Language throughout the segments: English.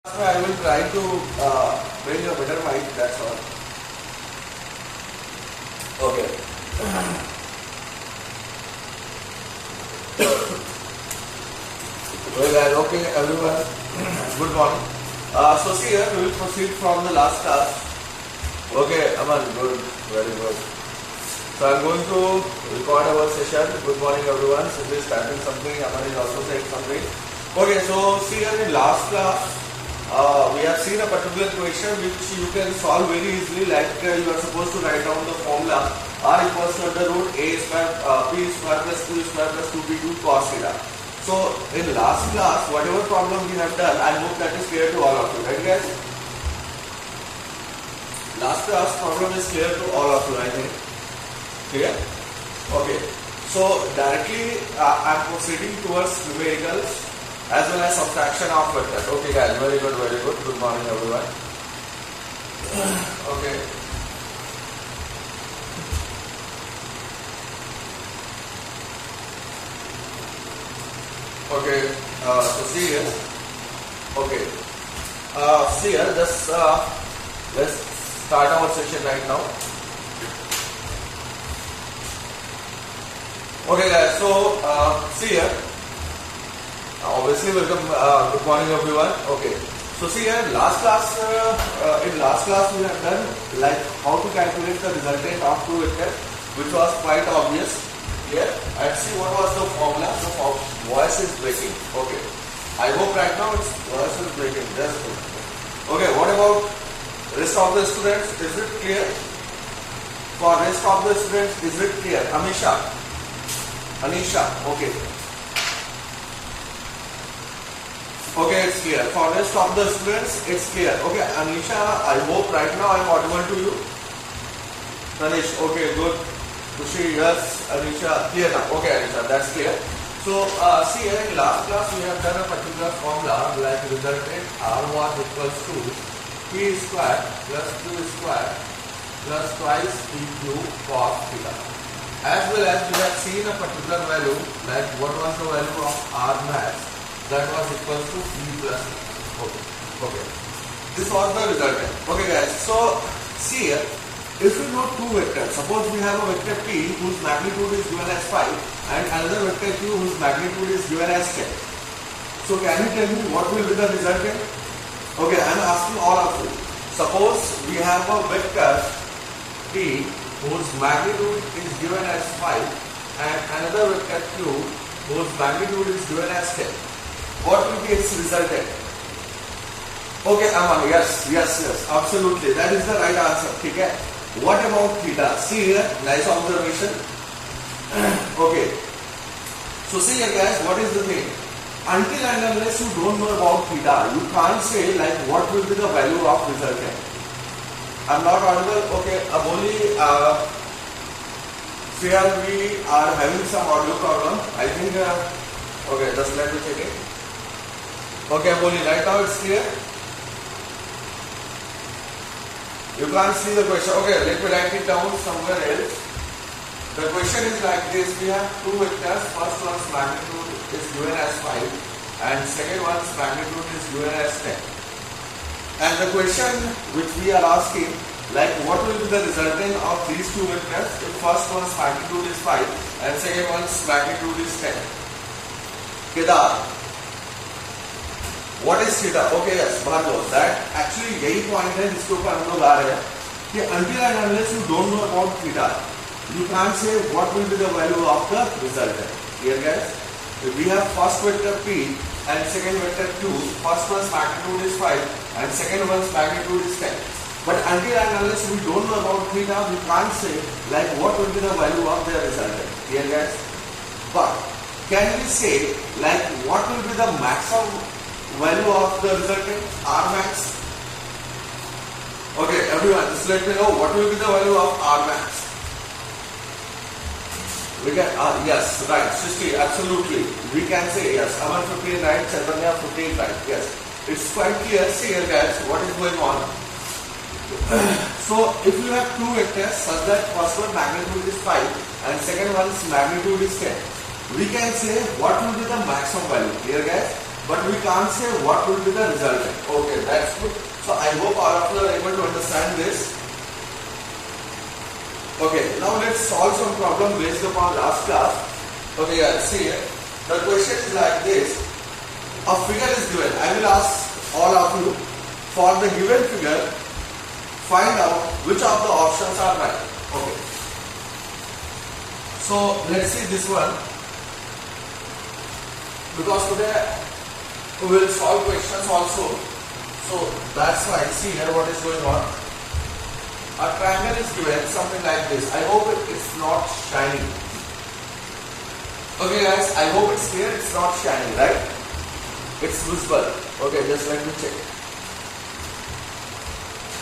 I will try to bring a better mic, that's all. Okay. Well guys, okay everyone, good morning. So see here, we will proceed from the last class. Okay, Aman, good, very good. So I am going to record our session. Good morning everyone. So we is typing something, Aman is also saying something. Okay, so see here in last class, we have seen a particular question which you can solve very easily, like you are supposed to write down the formula r equals to under root a square p square plus q square plus 2p2 cos theta. So in last class, whatever problem we have done, I hope that is clear to all of you, right guys? Last class problem is clear to all of you, I think. Clear? Okay. So directly I am proceeding towards numericals as well as subtraction of vectors. Okay guys, very good, very good. Good morning everyone. Okay. Okay, so see here. Okay. See here, just let's start our session right now. Okay guys, so see here. Obviously, welcome. Good morning, everyone. Okay. So see here, in last class we have done like how to calculate the resultant of two vectors, which was quite obvious. Here, and see what was the formula. The voice is breaking. Okay. I hope right now its voice is breaking. Just good. Okay. What about rest of the students? Is it clear? For rest of the students, is it clear? Anisha. Okay. Okay, it's clear. For rest of the students, it's clear. Okay, Anisha, I hope right now I am audible to you. Tanish, okay, good. Kushi, yes. Anisha, clear now. Okay, Anisha, that's clear. So, see here in last class we have done a particular formula like resultant R was equals to P square plus Q square plus twice PQ cos theta. As well as we have seen a particular value like what was the value of R max, that was equals to P plus E. Okay. This was the resultant. Okay guys, so see here, if we know two vectors, suppose we have a vector P whose magnitude is given as 5 and another vector Q whose magnitude is given as 10. So can you tell me what will be the resultant? Okay, I am asking all of you. Suppose we have a vector P whose magnitude is given as 5 and another vector Q whose magnitude is given as 10. What will be its resultant? Okay, Aman, yes, absolutely. That is the right answer. Okay. What about theta? See here, nice observation. Okay. So see here guys, what is the thing? Until and unless you don't know about theta, you can't say like what will be the value of resultant. I'm not audible. Okay, Aboli, here we are having some audio problem. I think, okay, just let me check it. Okay, Aboli, right now it's clear. You can't see the question. Okay, let me write it down somewhere else. The question is like this. We have two vectors. First one's magnitude is given as 5 and second one's magnitude is given as 10. And the question which we are asking, like what will be the resultant of these two vectors if first one's magnitude is 5 and second one's magnitude is 10. Kedar, what is theta? Okay, yes, Bhargav, that actually यही point है जिसके ऊपर हम लोग आ रहे हैं कि until and unless you don't know about theta, you can't say what will be the value of the resultant. Here guys, we have first vector P and second vector Q. First one's magnitude is 5 and second one's magnitude is 10. But until and unless we don't know about theta, we can't say like what will be the value of their resultant. Here guys, but can we say like what will be the maximum value of the resultant R max? Okay, everyone, just let me know what will be the value of R max. We can, yes, right, Srishti, absolutely. We can say yes. Aman 15 right, Chaitanya 15 right. Yes, it's quite clear. See here, guys, what is going on. So, if you have two vectors such that first one magnitude is 5 and second one's magnitude is 10, we can say what will be the maximum value. Here, guys, but we can't say what will be the resultant. Okay, that's good. So I hope all of you are able to understand this. Okay, now let's solve some problem based upon last class. Okay, guys, see here. The question is like this. A figure is given. I will ask all of you, for the given figure, find out which of the options are right. Okay. So let's see this one. Because today we will solve questions also. So that's why, see here what is going on. A triangle is given something like this. I hope it's not shining. Okay guys, I hope it's clear. It's not shining, right? It's visible. Okay, just let me check.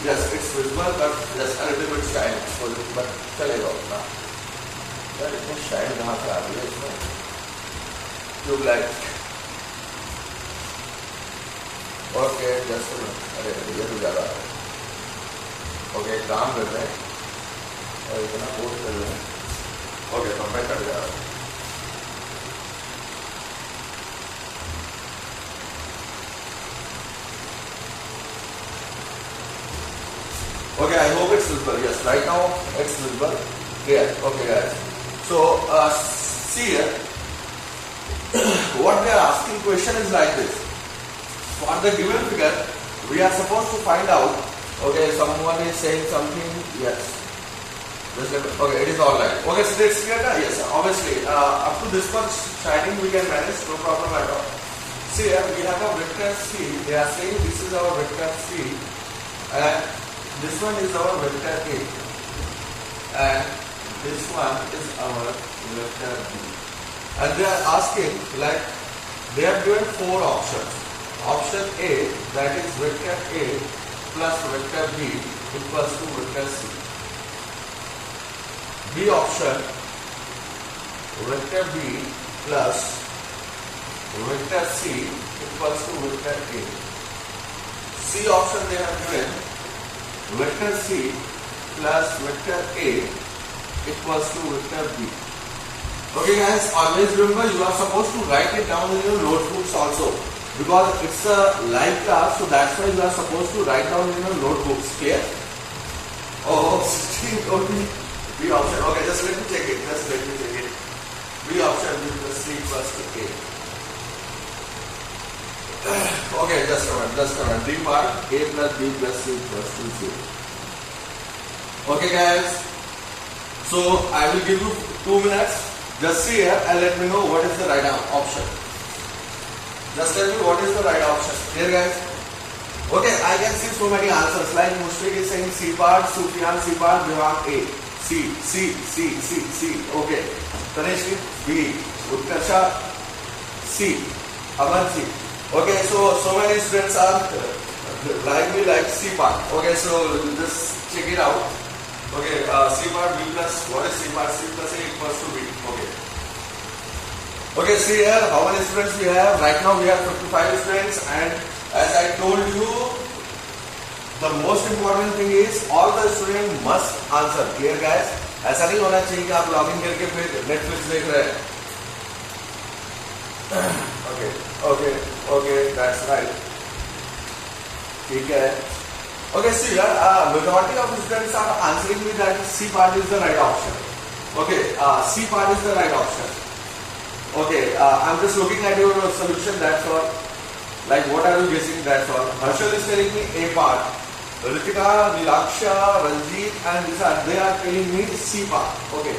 Yes, it's visible, but just a little bit shiny. But चलेगा उतना. यार इतने shine कहाँ से आ रही है इसमें? Tubelight. Okay, just a minute. अरे ये तो ज़्यादा है. ओके काम कर रहे हैं और इतना पोस्ट कर रहे हैं. ओके तो मैं कर जा रहा हूँ. Okay, I hope it's visible. Yes, right now it's visible. Clear. Okay, guys. So see here. What they are asking question is like this. For the given figure, we are supposed to find out. Okay, someone is saying something. Yes. Okay, it is all right. Okay, so it's clear. Yes, obviously. Up to this much shining we can manage, no problem at all. See here, we have a vector C. They are saying this is our vector C, and this one is our vector A, and this one is our vector B. And they are asking, like, they have given 4 options. Option A, that is vector A plus vector B equals to vector C. B option, vector B plus vector C equals to vector A. C option they have given vector C plus vector A equals to vector B. Okay guys, always remember you are supposed to write it down in your notebooks also, because it's a live class, so that's why you are supposed to write down in your notebooks. Clear? Oh, 16 only. B option. Okay, just let me check it. B option B plus C equals to A. Okay, just a minute. D part, A plus B plus C equals to 0. Okay guys, so I will give you 2 minutes. Just see here and let me know what is the right option. Just tell me what is the right option. Here guys. Okay, I can see so many answers. Like Mushfiq is saying C part, Sufyan C part, Vivek A. C. Okay. Tanishri B. Utkarsha C. Aman C. Okay, so many students are like C part. Okay, so just check it out. Okay, C part B plus, what is C part? C plus A equals to B. Okay. Okay, see here how many students we have. Right now we have 55 students, and as I told you, the most important thing is all the students must answer. Clear guys? ऐसा नहीं होना चाहिए कि आप login करके फिर Netflix देख रहे हैं. Okay, that's right. ठीक है. Okay, see here, majority of students are answering me that C part is the right option. Okay, C part is the right option. Okay, I'm just looking at your solution, that's all. Like, what are you guessing, that's all. Harshal is telling me A part. Ritika, Nilaksha, Ranjit and Lisa, they are telling me C part. Okay.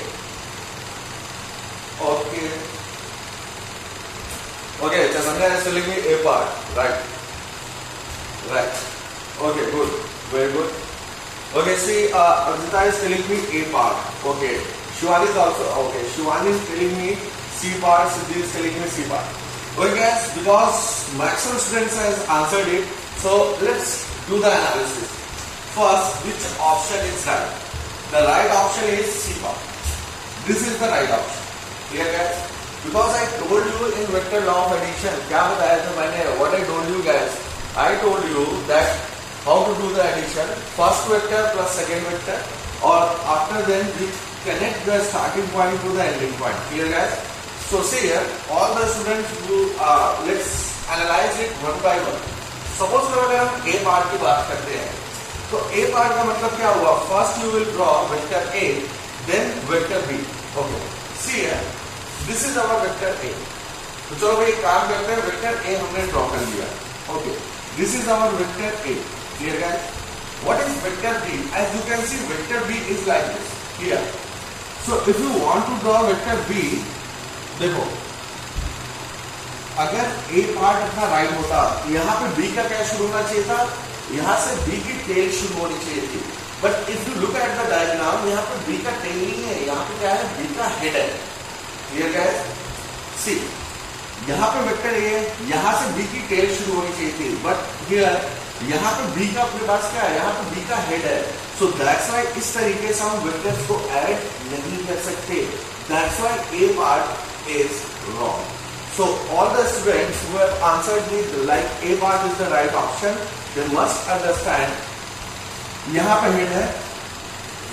Okay, Chasanga is telling me A part. Right. Okay, good. Very good. Okay, see, Arjita is telling me A part. Okay. Shivani is also, okay. Shivani is telling me C part. Siddhi is telling me C part. Okay guys, because maximum students has answered it, so let's do the analysis. First, which option is right? The right option is C part. This is the right option. Clear guys? Because I told you in vector law of addition, what I told you guys, I told you that how to do the addition, first vector plus second vector, or after then we connect the starting point to the ending point. Clear guys? So see here, all the students who let's analyse it one by one. Suppose करो अगर हम ए part की बात करते हैं तो ए part का मतलब क्या हुआ, first you will draw vector A then vector B. Okay see है, this is our vector A. तो चलो भाई काम करते हैं, वेक्टर ए हमने ड्रॉ कर लिया। Okay this is our vector A, clear guys. What is vector B? As you can see vector B is like this, clear. So if you want to draw vector B, देखो अगर ए part अपना right होता, यहां पे B का क्या शुरू होना चाहिए था, यहां से बी की टेल शुरू होनी चाहिए थी। But if you look at the diagram, यहां पे बी का टेल नहीं है, यहां पे क्या है, बी का हेड है, क्लियर गाइस। सी यहां पे वेक्टर ए है, यहां से बी की टेल शुरू होनी चाहिए थी, बट हियर यहां पे बी का अपने पास क्या है, यहां पे बी का हेड है। सो दैट्स व्हाई इस तरीके से हम वेक्टर्स को ऐड नहीं कर सकते। That's why A part is wrong. So all the students who have answered with like A part is the right option, they must understand यहाँ पे हेड है,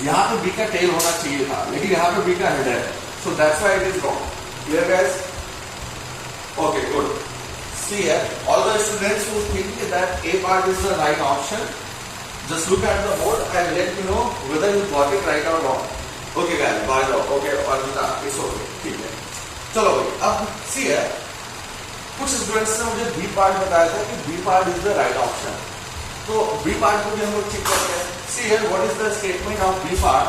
यहाँ पे B का टेल होना चाहिए था, लेकिन यहाँ पे B का हेड है, so that's why it is wrong. Clear guys? Okay, good. See here, all the students who think that A part is the right option, just look at the board and let me know whether you got it right or wrong. Okay guys, bye now. Okay, Arjuna, it's okay. ठीक है। चलो भाई, अब सी है, कुछ students ने मुझे B part बताया था कि B part is the right option, तो बी पार्ट को भी हम लोग चेक करते हैं। See here, what is the statement of B part?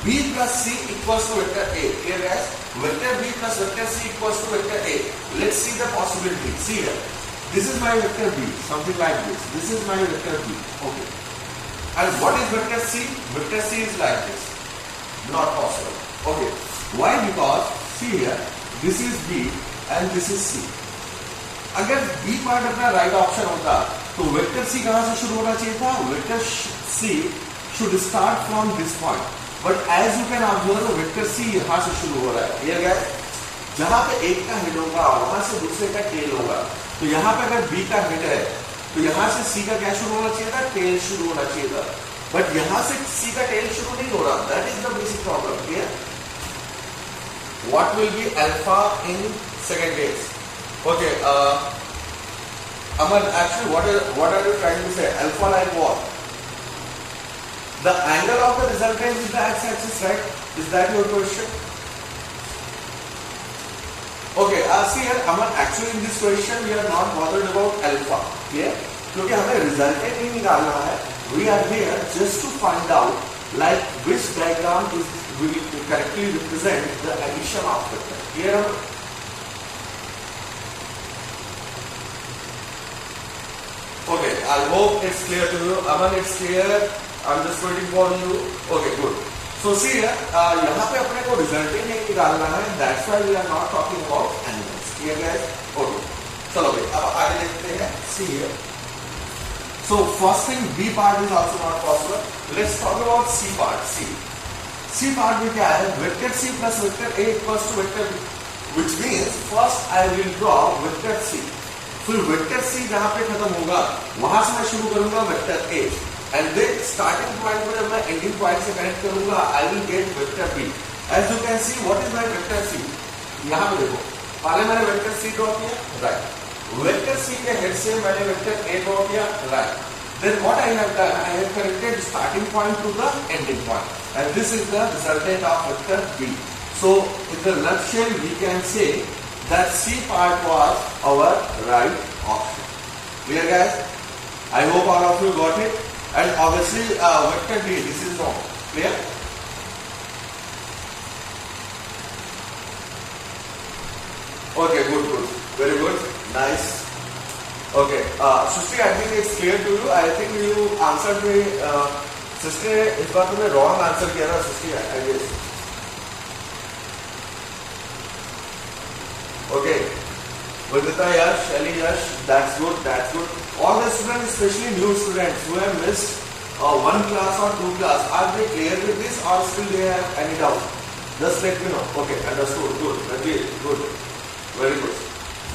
B plus C equals to vector A, clear guys. Vector B plus vector C equals to vector A. Let's see the possibility. See here, this is my vector B, something like this, this is my vector B, okay. And what is vector C? Vector C is like this, not possible, okay. Why? Because see here, this is B and this is C. अगर B part अपना right option होता तो vector C कहां से शुरू होना चाहिए था? Vector C should start from this point, but as you can observe vector C यहां से शुरू हो रहा है, क्लियर गाइस। जहां पे एक का हेड होगा वहां से दूसरे का टेल होगा, तो यहां पे अगर बी का हेड है तो यहां से सी का क्या शुरू होना चाहिए था? टेल शुरू होना चाहिए था, बट यहां से सी का टेल शुरू नहीं हो रहा। That is the basic problem, clear. What will be alpha in second case? Okay, Aman, actually what are you trying to say? Alpha like what? The angle of the resultant is the x-axis, right? Is that your question? Okay, see here, Aman, actually in this question we are not bothered about alpha, clear? क्योंकि हमें resultant ही निकालना है. We are here just to find out like which diagram will correctly represent the addition of vector. Clear? Okay, I hope it's clear to you. Aman, it's clear. I'm just waiting for you. Okay, good. So see here, यहाँ पे अपने को resultant नहीं निकालना है. That's why we are not talking about animals. Clear guys? Okay. चलो भाई, अब आगे देखते हैं. See here. So first thing, B part is also not possible. Let's talk about C part. C part में क्या है? Vector C plus vector A equals to vector B, which means first I will draw vector C. फिर vector C जहाँ पे खत्म होगा वहां से मैं शुरू करूंगा vector A, and then starting point पर जब मैं ending point से connect करूंगा I will get vector B. As you can see, what is my vector C? यहाँ पे देखो, पहले मैंने vector C ड्रॉ किया, right. वेक्टर सी के हेड से मैंने वेक्टर ए ड्रॉ किया, right. Then what I have done, I have connected starting point to the ending point, and this is the resultant of vector B. So in the nutshell we can say that C part was our right option. Clear guys? I hope all of you got it. And obviously vector B, this is wrong. Clear? Okay, good, very good, nice. Okay, Srishti, I think it's clear to you. I think you answered me. Srishti, इस बार तुमने wrong answer किया ना, Srishti, I guess. Okay, Vandita Yash, Shelly Yash, that's good. All the students, especially new students who have missed one class or two class, are they clear with this or still they have any doubt? Just let me know. Okay, understood. Good, good. Very good.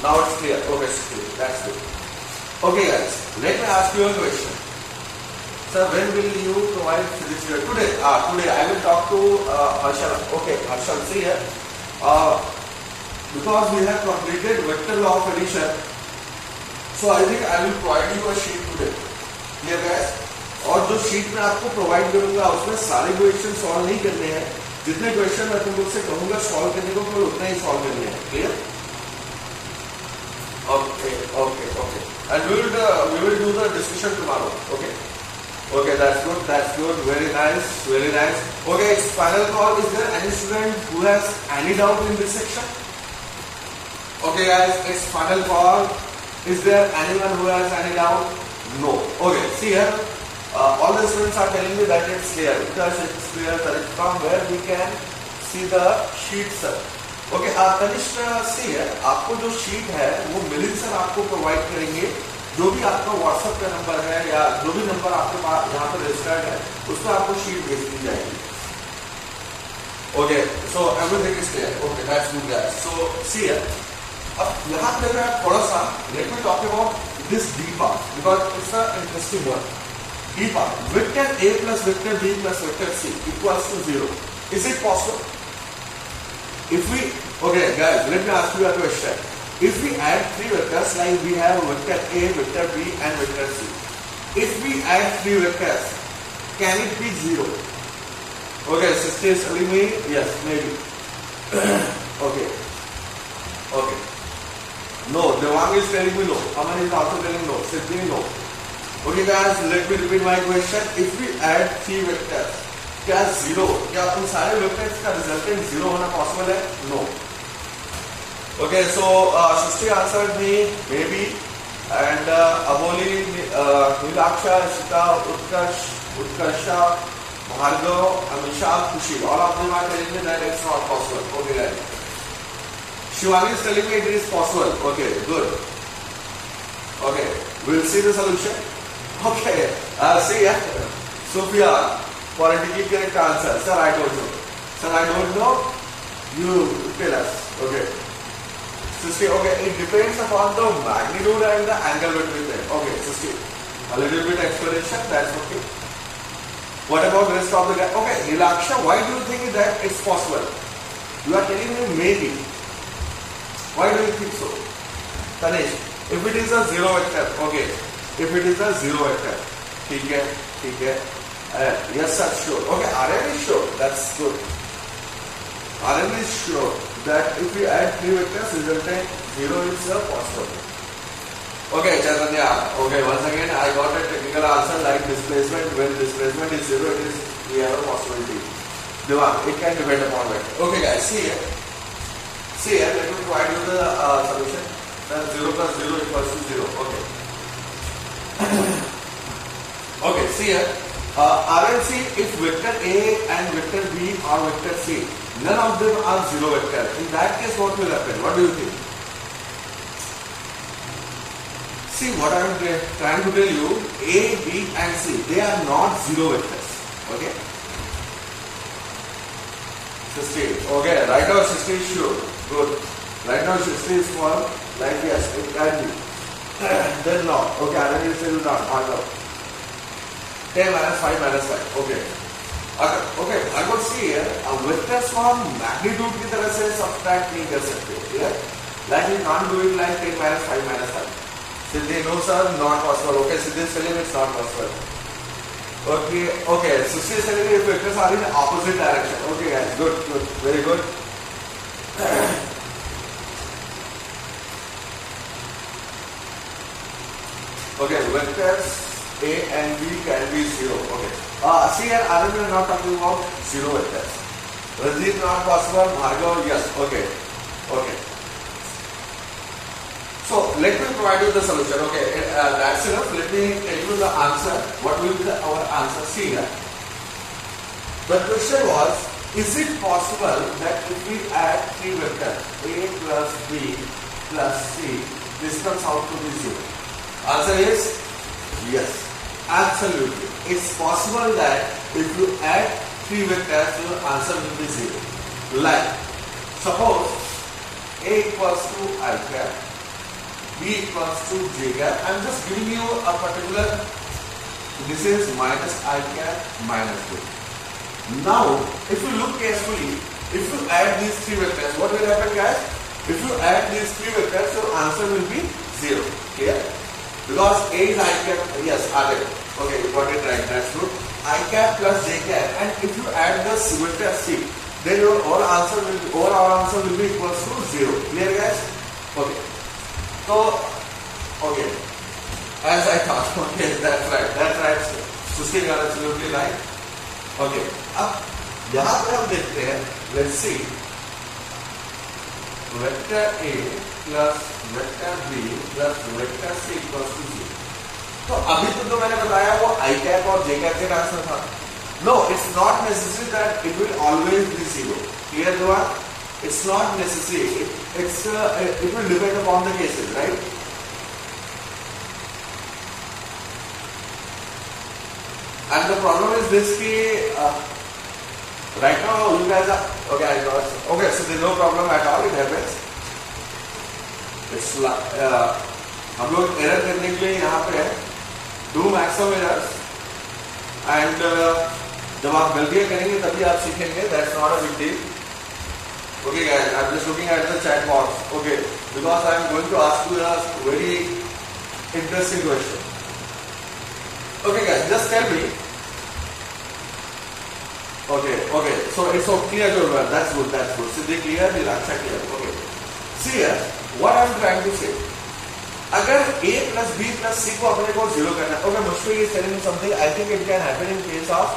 Now it's clear. Okay, that's good. Okay guys, let me ask you a question. Sir, when will you provide physics period? Today I will talk to Harshal. Okay, Harshal, see here. Because we have completed vector law of addition, So I think I will provide you a sheet today. Clear guys? और जो sheet में आपको provide करूंगा उसमें सारे question solve नहीं करने हैं, जितने क्वेश्चन मैं तुम लोग से कहूंगा सॉल्व करने को केवल उतना ही सॉल्व करने हैं. Clear? Okay, okay, okay. And we will do the discussion tomorrow. Okay. Okay, that's good. That's good. Very nice. Very nice. Okay, it's final call. Is there any student who has any doubt in this section? Okay, guys, it's final call. Is there anyone who has any doubt? No. Okay. See here. All the students are telling me that it's clear because it's clear that from where we can see the sheet, sir. Okay, Tanishq, see है, आपको जो sheet है वो Milind sir आपको provide करेंगे. जो भी आपका व्हाट्सएप का नंबर है या जो भी नंबर आपके पास यहाँ पर रजिस्टर्ड है उस पर आपको शीट भेज दी जाएगी. Okay, so everything is clear. Okay, that's good guys. So see है, अब यहाँ पे मैं थोड़ा सा let me talk about this D part because it's an interesting one. D part, vector A plus vector B plus vector C equals to 0. Is it possible? If we, okay guys, let me ask you a question. If we add three vectors like we have vector A, vector B and vector C. If we add three vectors, can it be 0? Okay, sister is telling me yes, maybe. Okay. Okay. No, Devang is telling me no. Aman is also telling no. Siddhi no. Okay guys, let me repeat my question. If we add three vectors, क्या 0? क्या उन सारे vectors का resultant 0 होना possible है? No. Okay, so Srishti answered me maybe, and Aboli, Nilaksha, Shita, Utkarsha, Bhargav, Amisha, Kushi, all of them are telling me that it's not possible. Okay guys. Shivani is telling me it is possible. Okay, good. Okay, we'll see the solution. Okay, see ya. Sophia, for a correct answer. Sir, I don't know. Sir, I don't know. You tell us. Okay. Sister, okay, it depends upon the magnitude and the angle between them. Okay, sister, a little bit explanation, that's okay. What about the rest of the guy? Okay, Nilaksha, why do you think that it's possible? You are telling me maybe. Why do you think so? Tanesh, if it is a zero vector, okay. If it is a zero vector, ठीक है. Yes sir, sure. Okay, RM is sure. That's good. RM is sure that if we add three vectors, resultant 0 is possible. Okay, Chaitanya. Okay, once again, I got a technical answer like displacement. When displacement is 0, it is we have a possibility. Devang, it can depend upon vector. Okay, guys, see here. See here. Let me provide you the solution. Then 0 plus 0 equals to 0. Okay. Okay, see here. RLC, if vector A and vector B are vector C, none of them are zero vector. In that case, what will happen? What do you think? See, what I am trying to tell you, A, B and C, they are not zero vectors. Okay? Sister, okay, right now sister is sure. Good. Right now sister is for like yes, it can be. Then not. Okay, I will say not. No. 10 minus 5 minus 5. Okay. Okay, I could see here a vector from magnitude की तरह से subtract नहीं कर सकते. Yeah? Like we can't do it like 10 minus 5 minus 5. Siddhi, no sir, not possible. Okay, Siddhi is telling me it's not possible. Okay, Sushi is telling me if vectors are in the opposite direction. Okay guys, good, very good. Okay, vectors A and B can be 0. Okay. See here, I am not talking about zero vectors. Rajit, not possible. Bhargav, yes. Okay. Okay. So let me provide you the solution. Okay, that's enough. Let me tell you the answer. What will be our answer? See here. The question was, is it possible that if we add three vectors A plus B plus C, this comes out to be 0? Answer is yes. Absolutely. It's possible that if you add three vectors, your answer will be 0. Like, suppose A equals to I cap, B equals to J cap. I'm just giving you a particular, this is minus I cap minus J. Now, if you look carefully, if you add these three vectors, what will happen guys? If you add these three vectors, your answer will be 0. Clear? Because A is I cap, yes, Adil. Okay, you got it right, that's good. I cap plus J cap, and if you add the vector C, then your overall answer will be equals to 0. Clear guys? Okay. So, okay. As I thought, okay, that's right. Sushi got absolutely right. Okay. अब यहाँ पे हम देखते हैं, let's see. Vector A plus vector B plus vector C equals to 0. तो अभी तो जो मैंने बताया वो I cap और J cap के आंसर था. No, it's not necessary that it will always be 0. Clear Dua? It's not necessary. It will depend upon the cases, right? And the problem is this कि right now you guys are okay. I got okay. So there's no problem at all. It happens. It's हम लोग error करने के लिए यहाँ पे do maximum errors and जब आप गलतियाँ करेंगे तभी आप सीखेंगे. That's not a big deal. Okay guys, I'm just looking at the chat box. Okay, because I'm going to ask you a very interesting question. Okay guys, just tell me. Okay. So it's so clear to everyone. That's good. So they clear, they are clear. Okay. See here, what I'm trying to say. अगर A plus B plus C को अपने को 0 करना है. Okay, Mushfiq is telling me something. I think it can happen in case of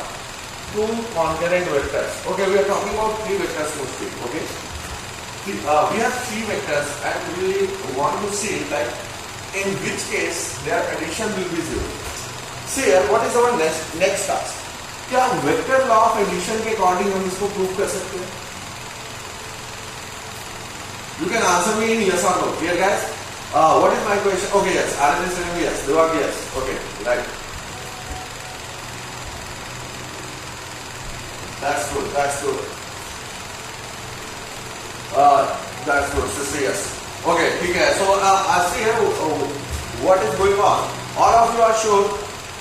two concurrent vectors. Okay, we are talking about three vectors mostly. Okay. We have three vectors and we want to see like in which case their addition will be 0. See here, what is our next task? क्या vector law of addition के according हम इसको prove कर सकते हैं? You can answer me in yes or no. Clear guys? What is my question? Okay, yes. Arun is saying yes. Devak, yes. Okay, right. That's good. That's good. Sister, yes. Okay, okay. So I see here what is going on. All of you are sure.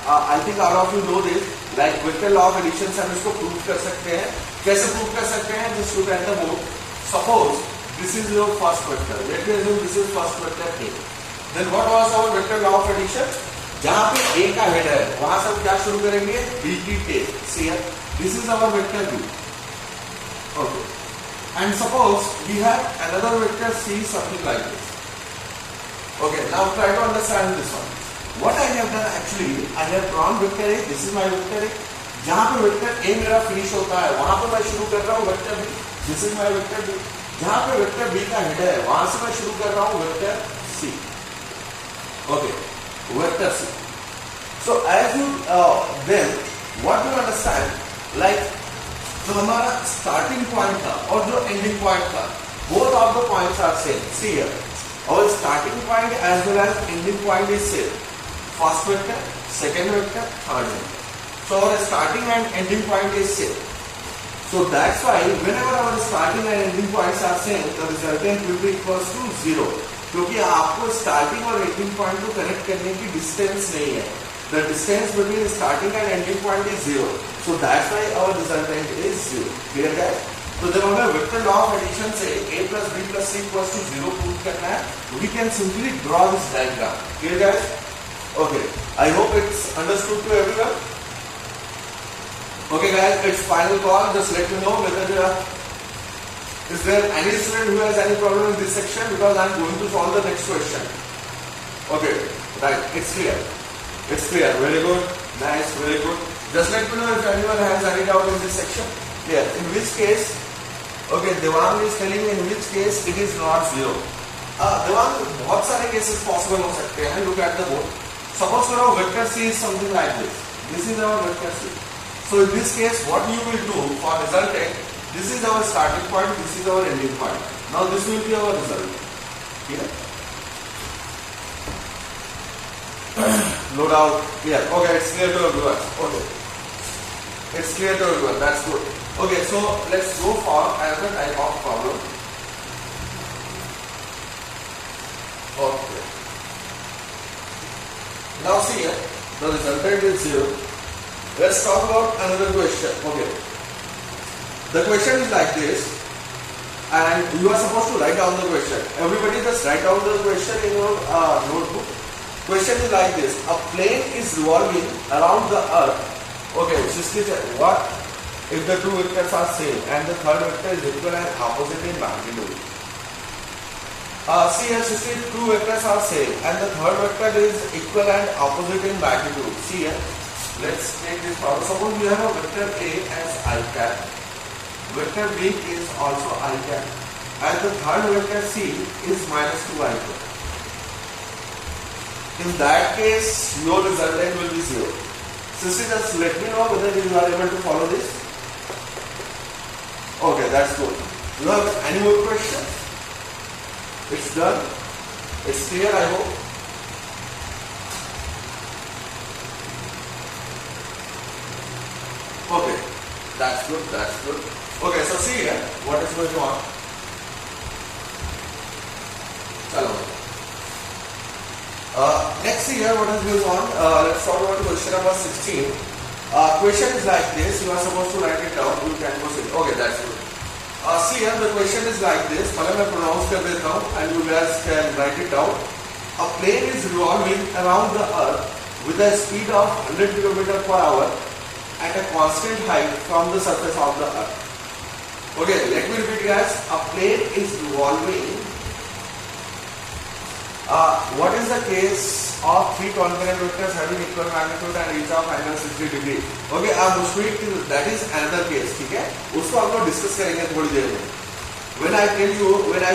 I think all of you know this. Like vector law of addition से हम इसको prove कर सकते हैं. कैसे prove कर सकते हैं? Just look at the board. Suppose this is your first vector. Let me assume this is first vector A. Then what was our vector law of addition? जहाँ पे A का हेड है, वहां से हम क्या शुरू करेंगे? B की tell. See here, this is our vector B. Okay. And suppose we have another vector C, something like this. Okay. Now try to understand this one. What I have done actually, I have drawn vector A. This is my vector A. जहाँ पे vector A मेरा finish होता है, वहां पे मैं शुरू कर रहा हूँ vector B. This is my vector B. जहाँ पे vector B का head है, वहां से मैं शुरू कर रहा हूँ vector C. Okay, vector C. So as you then what do you understand? Like जो हमारा starting point था और जो ending point था, both of the points are same. See here, our starting point as well as ending point is same. First vector, second vector, third vector. So our starting and ending point is same. So that's why whenever our starting and ending points are same, the resultant will be equals to 0. क्योंकि आपको starting और ending point को connect करने की distance नहीं है. The distance between starting and ending point is 0. So that's why our resultant is 0. Clear guys? तो जब हमें vector law of addition से A plus B plus C equals to 0 prove करना है, we can simply draw this diagram. Clear guys? Okay, I hope it's understood to everyone. Okay guys, it's final call. Just let me know whether is there any student who has any problem in this section, because I'm going to solve the next question. Okay, right, it's clear. Very good, nice, very good. Just let me know if anyone has any doubt in this section. Clear. In which case, okay, Devang is telling me in which case it is not 0. Devang, बहुत सारे cases possible हो सकते हैं. Look at the board. Suppose our vector C is something like this. This is our vector C. So in this case, what you will do for resultant, this is our starting point, this is our ending point. Now this will be our result. Clear? No doubt. Clear. Okay, it's clear to everyone. Okay. It's clear to everyone. That's good. Okay, so let's go for another type of problem. Okay. Now see here, the resultant is 0. Let's talk about another question. Okay. The question is like this, and you are supposed to write down the question. Everybody just write down the question in your notebook. Question is like this: a plane is revolving around the Earth. Okay, Srishti, what if the two vectors are same and the third vector is equal and opposite in magnitude? See here, Srishti, two vectors are same and the third vector is equal and opposite in magnitude. See here, let's take this problem. Suppose we have a vector A as I cap, vector B is also I cap, and the third vector C is minus 2 I cap. In that case, your resultant will be 0. Sister, just let me know whether you are able to follow this. Okay, that's good. You have any more questions? It's done. It's clear, I hope. Okay, that's good. That's good. Okay, so see here what is going on. Chalo. Next here, what is going on? Let's talk about question number 16. Question is like this. You are supposed to write it down. You can proceed. Okay, that's good. See here, the question is like this. पहले मैं pronounce कर देता हूँ and you guys can write it down. A plane is revolving around the Earth with a speed of 100 km/h at a constant height from the surface of the Earth. Okay, let me repeat, guys. A plane is revolving. What is the case of three concurrent vectors having equal magnitude and each of angle 60 degree? Okay, that is another case. ठीक है, उसको हम लोग discuss करेंगे थोड़ी देर में. When I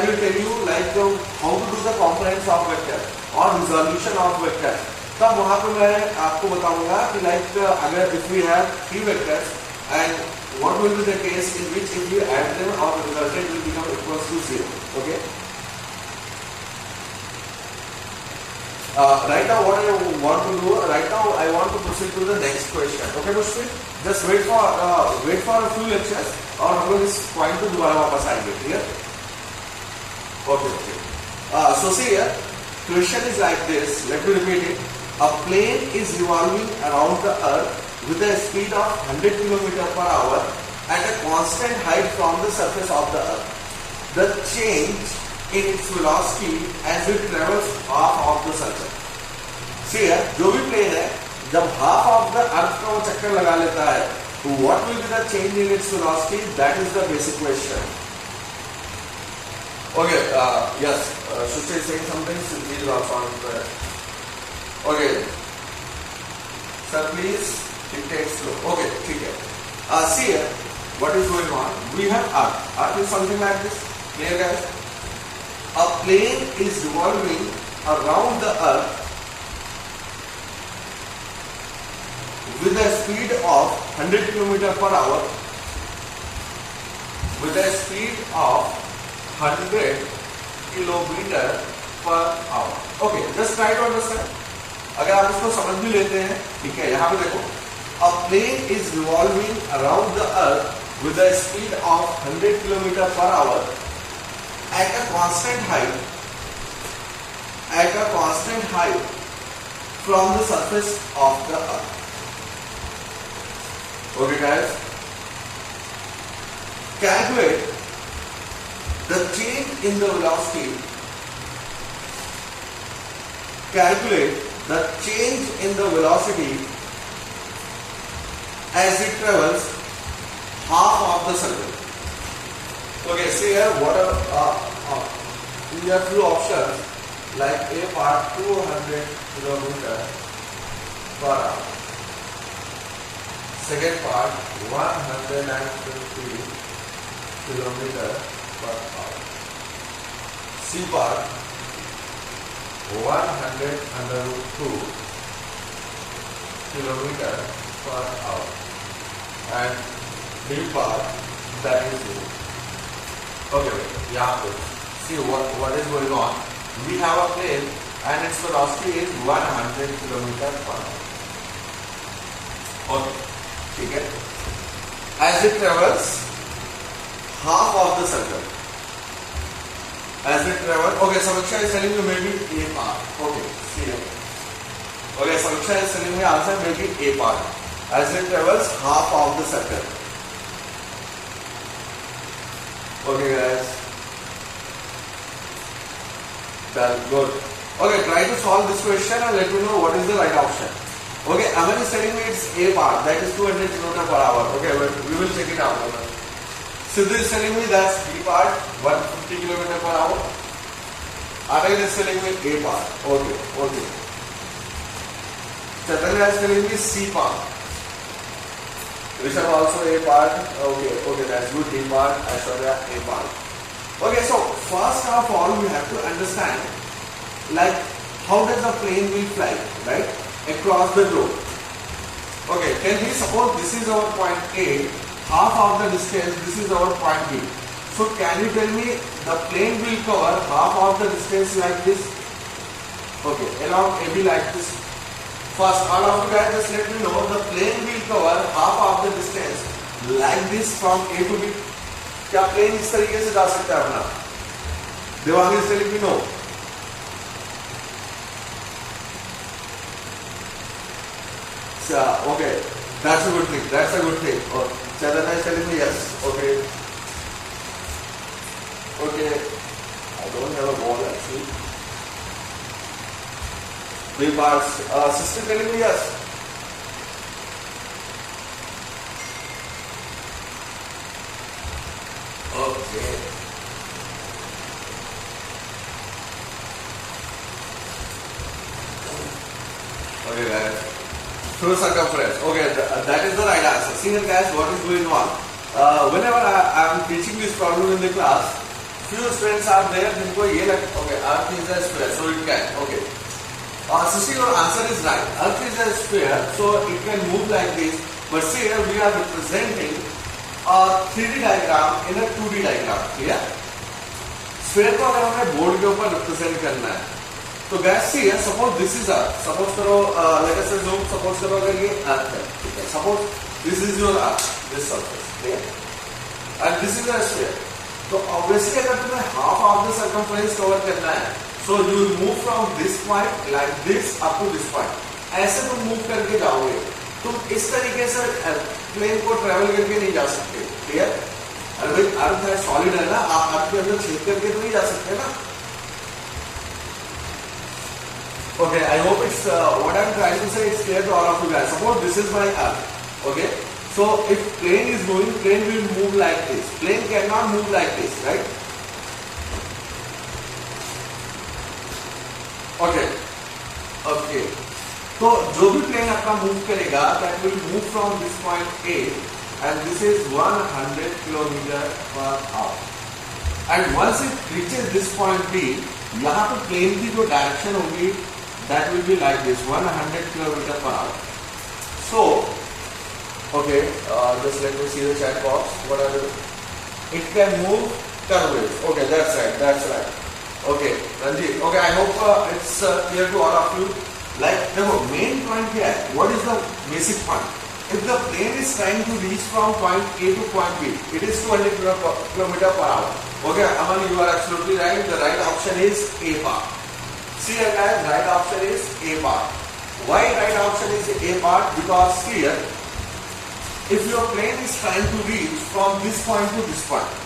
will tell you like how to do the components of vector or resolution of vector, तब वहाँ पे मैं आपको बताऊंगा कि like अगर if we have three vectors and what will be the case in which if we add them our resultant will become equals to 0. Okay. Right now, what I want to do, I want to proceed to the next question. Okay, Mushfiq? Just wait for a few lectures, और हम लोग इस point को दोबारा वापस आएंगे. Clear? Okay. So see here, question is like this. Let me repeat it. A plane is revolving around the Earth with a speed of 100 km/h at a constant height from the surface of the Earth. The change in its velocity as it travels half of the circle. See here, जो भी plane है, जब half of the earth का वो चक्कर लगा लेता है, तो what will be the change in its velocity? That is the basic question. Okay, yes, Shushti is saying something. Please also answer. Okay, sir, please take slow. Okay, ठीक है. See here, what is going on? We have earth. Earth is something like this. Clear, guys? A plane is revolving around the Earth with a speed of 100 km/h. With a speed of 100 km/h. Okay, just try to understand. अगर आप इसको समझ भी लेते हैं, ठीक है, यहाँ पे देखो. A plane is revolving around the Earth with a speed of 100 km/h. At a constant height from the surface of the Earth. Okay, guys. Calculate the change in the velocity. Calculate the change in the velocity as it travels half of the circle. Okay, see here, what we have few options like A part 200 km/h, second part 150 km/h, C part 100√2 km/h, and D part that is 0. Okay, yeah. See what is going on. We have a plane and its velocity is 100 km/h. Okay, ठीक है. As it travels half of the circle. As it travels. Okay, Samiksha is telling you maybe A part. Okay, see here. Okay, Samiksha is telling me answer maybe A part. As it travels half of the circle. Okay, guys. Done. Good. Okay, try to solve this question and let me know what is the right option. Okay, Aman is telling me it's A part, that is 200 km per hour. Okay, but we will check it out. Siddhu is telling me that's B part, 150 km per hour. Anand is telling me A part. Okay, okay. Chaitanya is telling me C part. Rishabh also A part. Okay, okay, that's good. D part, Aishwarya A part. Okay, so first of all we have to understand like how does a plane will fly, right? Across the globe. Okay, can we suppose this is our point A, half of the distance, this is our point B. So can you tell me the plane will cover half of the distance like this? Okay, along AB like this. First, all of you guys just let me know the plane will cover half of the distance like this from A to B. क्या plane इस तरीके से जा सकता है अपना? Devang is telling me no. So, okay, that's a good thing. That's a good thing. Oh, Chaitanya is telling me yes. Okay. Okay. I don't have a ball actually. Three parts. Sister telling me yes. Okay. Okay, guys. Through circumference. Okay, that is the right answer. See here, guys, what is going on? Whenever I am teaching this problem in the class, few students are there. जिनको ये लग, okay, Earth is a sphere, so it can. Okay. Sister, your answer is right. Earth is a sphere, so it can move like this. But see here, we are representing a 3D diagram in a 2D diagram. Clear? Sphere को अगर हमें board के ऊपर represent करना है, तो guys see here, suppose this is Earth. Suppose करो, let us assume, suppose करो अगर ये Earth है, ठीक है? Suppose this is your Earth, this surface, clear? And this is a sphere. तो obviously अगर तुम्हें half of the circumference cover करना है, so you will move from this point like this up to this point. ऐसे तुम move करके जाओगे. तुम इस तरीके से प्लेन को ट्रेवल करके नहीं जा सकते. क्लियर? अरे भाई अर्थ है, सॉलिड है ना, आप अर्थ के अंदर छेद करके तो नहीं जा सकते ना. Okay, I hope it's what I'm trying to say is clear to all of you guys. Suppose this is my Earth. Okay, so if plane is moving, plane will move like this. Plane cannot move like this, right? Okay, okay. तो जो भी plane अपना move करेगा, that will move from this point A, and this is 100 km per hour. And once it reaches this point B, यहाँ पे plane की जो direction होगी, that will be like this, 100 km per hour. So, okay, just let me see the chat box. What are the? It can move curveways. Okay, that's right. That's right. Okay, Ranjit. Okay, I hope it's clear to all of you. Like, the main point here, what is the basic point? If the plane is trying to reach from point A to point B, it is 200 km per hour. Okay, Aman, you are absolutely right. The right option is A part. See here, guys, right option is A part. Why right option is A part? Because here, if your plane is trying to reach from this point to this point,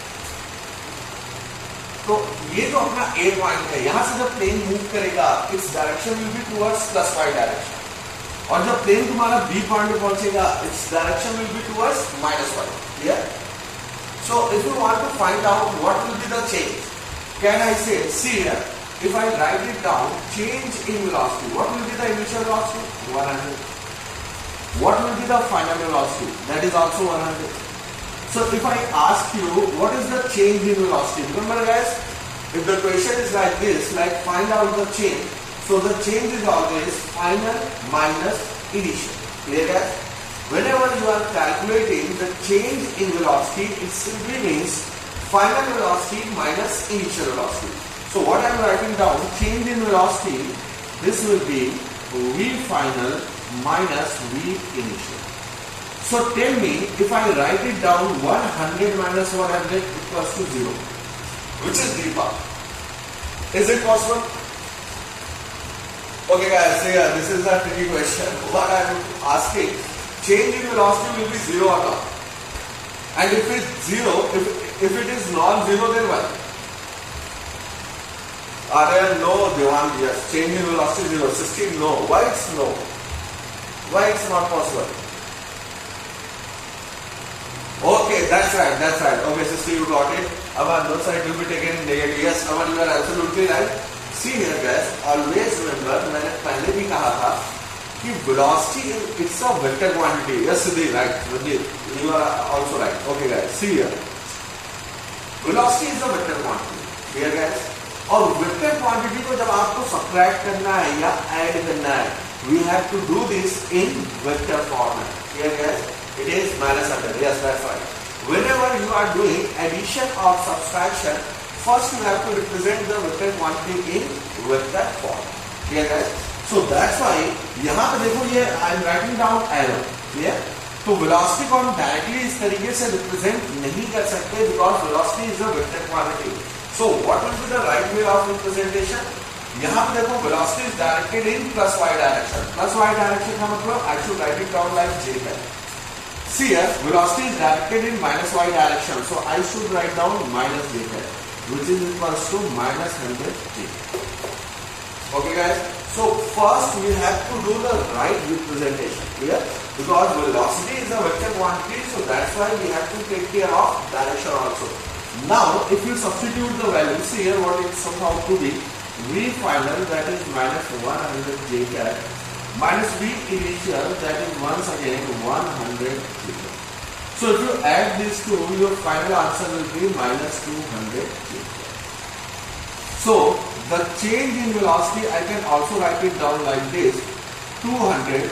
तो ये जो अपना A point है, यहां से जब plane move करेगा, its direction will be towards +y direction. और जब प्लेन तुम्हारा B पॉइंट पे पहुंचेगा, its direction will be towards -y. Clear? So if you want to find out what will be the change, can I say, see here, if I write it down, change in velocity, what will be the initial velocity? 100. What will be the final velocity? That is also 100. So if I ask you, what is the change in velocity? Remember guys, if the question is like this, like find out the change. So the change is always final minus initial. Clear guys? Whenever you are calculating the change in velocity, it simply means final velocity minus initial velocity. So what I am writing down, change in velocity, this will be V final minus V initial. So tell me, if I write it down, 100 minus 100 equals to 0. Which is D part? Is it possible? Okay guys, so yeah, this is a tricky question. What I am asking, change in velocity will be 0 or not? And if it's 0, if it is non-zero, then what? Aryan, no. Devan, yes. Change in velocity 0. 16, no. Why it's no? Why it's not possible? Okay, that's right, that's right. Okay, sister, you got it. Aman, no side will be taken in negative. Yes, Aman, you are absolutely right. See here, guys. Always remember, मैंने पहले भी कहा था कि velocity it's a vector quantity. Yes, Siddhi, right. Siddhi, you are also right. Okay, guys. See here. Velocity is a vector quantity. Here, guys. और vector quantity को जब आपको subtract करना है या add करना है, we have to do this in vector format. Here, guys. It is minus 100. Yes, that's right. Whenever you are doing addition or subtraction, first you have to represent the vector quantity in vector form. Clear, guys? So that's why यहाँ पे देखो ये I am writing down arrow. Clear? तो velocity को हम directly इस तरीके से represent नहीं कर सकते because velocity is a vector quantity. So what will be the right way of representation? यहाँ पे देखो velocity is directed in plus y direction. Plus y direction का मतलब I should write it down like j है. See here, velocity is directed in minus y direction. So I should write down minus j here, which is equals to minus 100 j. Okay, guys. So first we have to do the right representation. Clear? Because velocity is a vector quantity, so that's why we have to take care of direction also. Now, if you substitute the value, see here what it somehow to be. V final, that is minus 100 j cat. Minus V initial, that is once again 100 j. So if you add these two, your final answer will be minus 200 j. So the change in velocity, I can also write it down like this, 200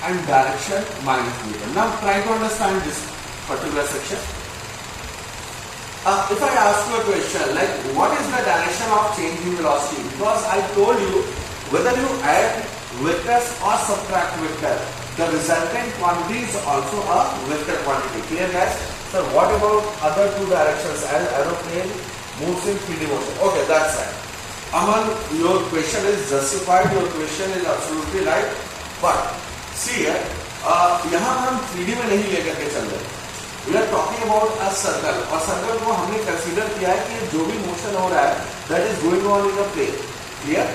and direction minus meter. Now try to understand this particular section. If I ask you a question like what is the direction of change in velocity? Because I told you whether you add vectors or subtract vector, the resultant quantity is also a vector quantity. Clear, guys? So what about other two directions as aeroplane moves in 3D motion? Okay, that's right. Aman, your question is justified, your question is absolutely right. But see here, यहाँ हम 3D में नहीं लेकर के चल रहे. We are talking about a circle. और circle को हमने consider किया है कि जो भी motion हो रहा है, that is going on in a plane. Clear?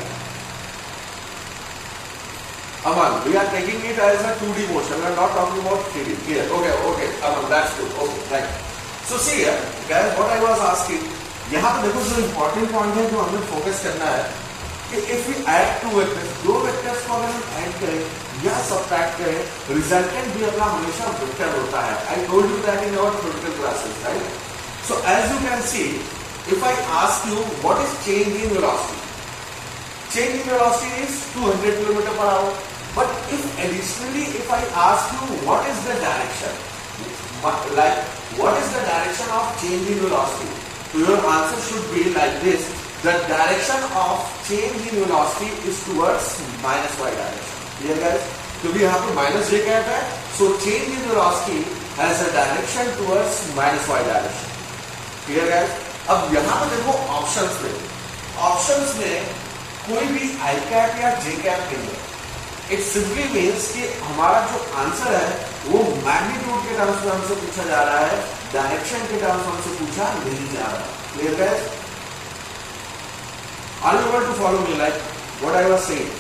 Aman, we are taking it as a 2D motion. We are not talking about 3D. Clear? Okay, okay. Aman, that's good. Okay, right. So see here, guys, what I was asking. यहाँ पे देखो जो important point है जो हमें focus करना है कि if we add two vectors, दो vectors को अगर हम add करें या subtract करें, resultant भी अपना हमेशा vector होता है. I told you that in our theoretical classes, right? So as you can see, if I ask you what is change in velocity, change in velocity is 200 km/h. But if additionally, if I ask you what is the direction, like what is the direction of change in velocity, so your answer should be like this: the direction of change in velocity is towards minus y direction. Clear, guys? क्योंकि यहाँ पे minus j क्या है? So change in velocity has a direction towards minus y direction. Clear, guys? अब यहाँ पे देखो options में, options में कोई भी i cap या j cap नहीं है. It simply means कि हमारा जो आंसर है वो मैग्नीट्यूड के टर्म्स में हमसे पूछा जा रहा है, डायरेक्शन के टर्म्स में हमसे पूछा नहीं जा रहा. Clear, guys? Are you able to follow me like what I was saying?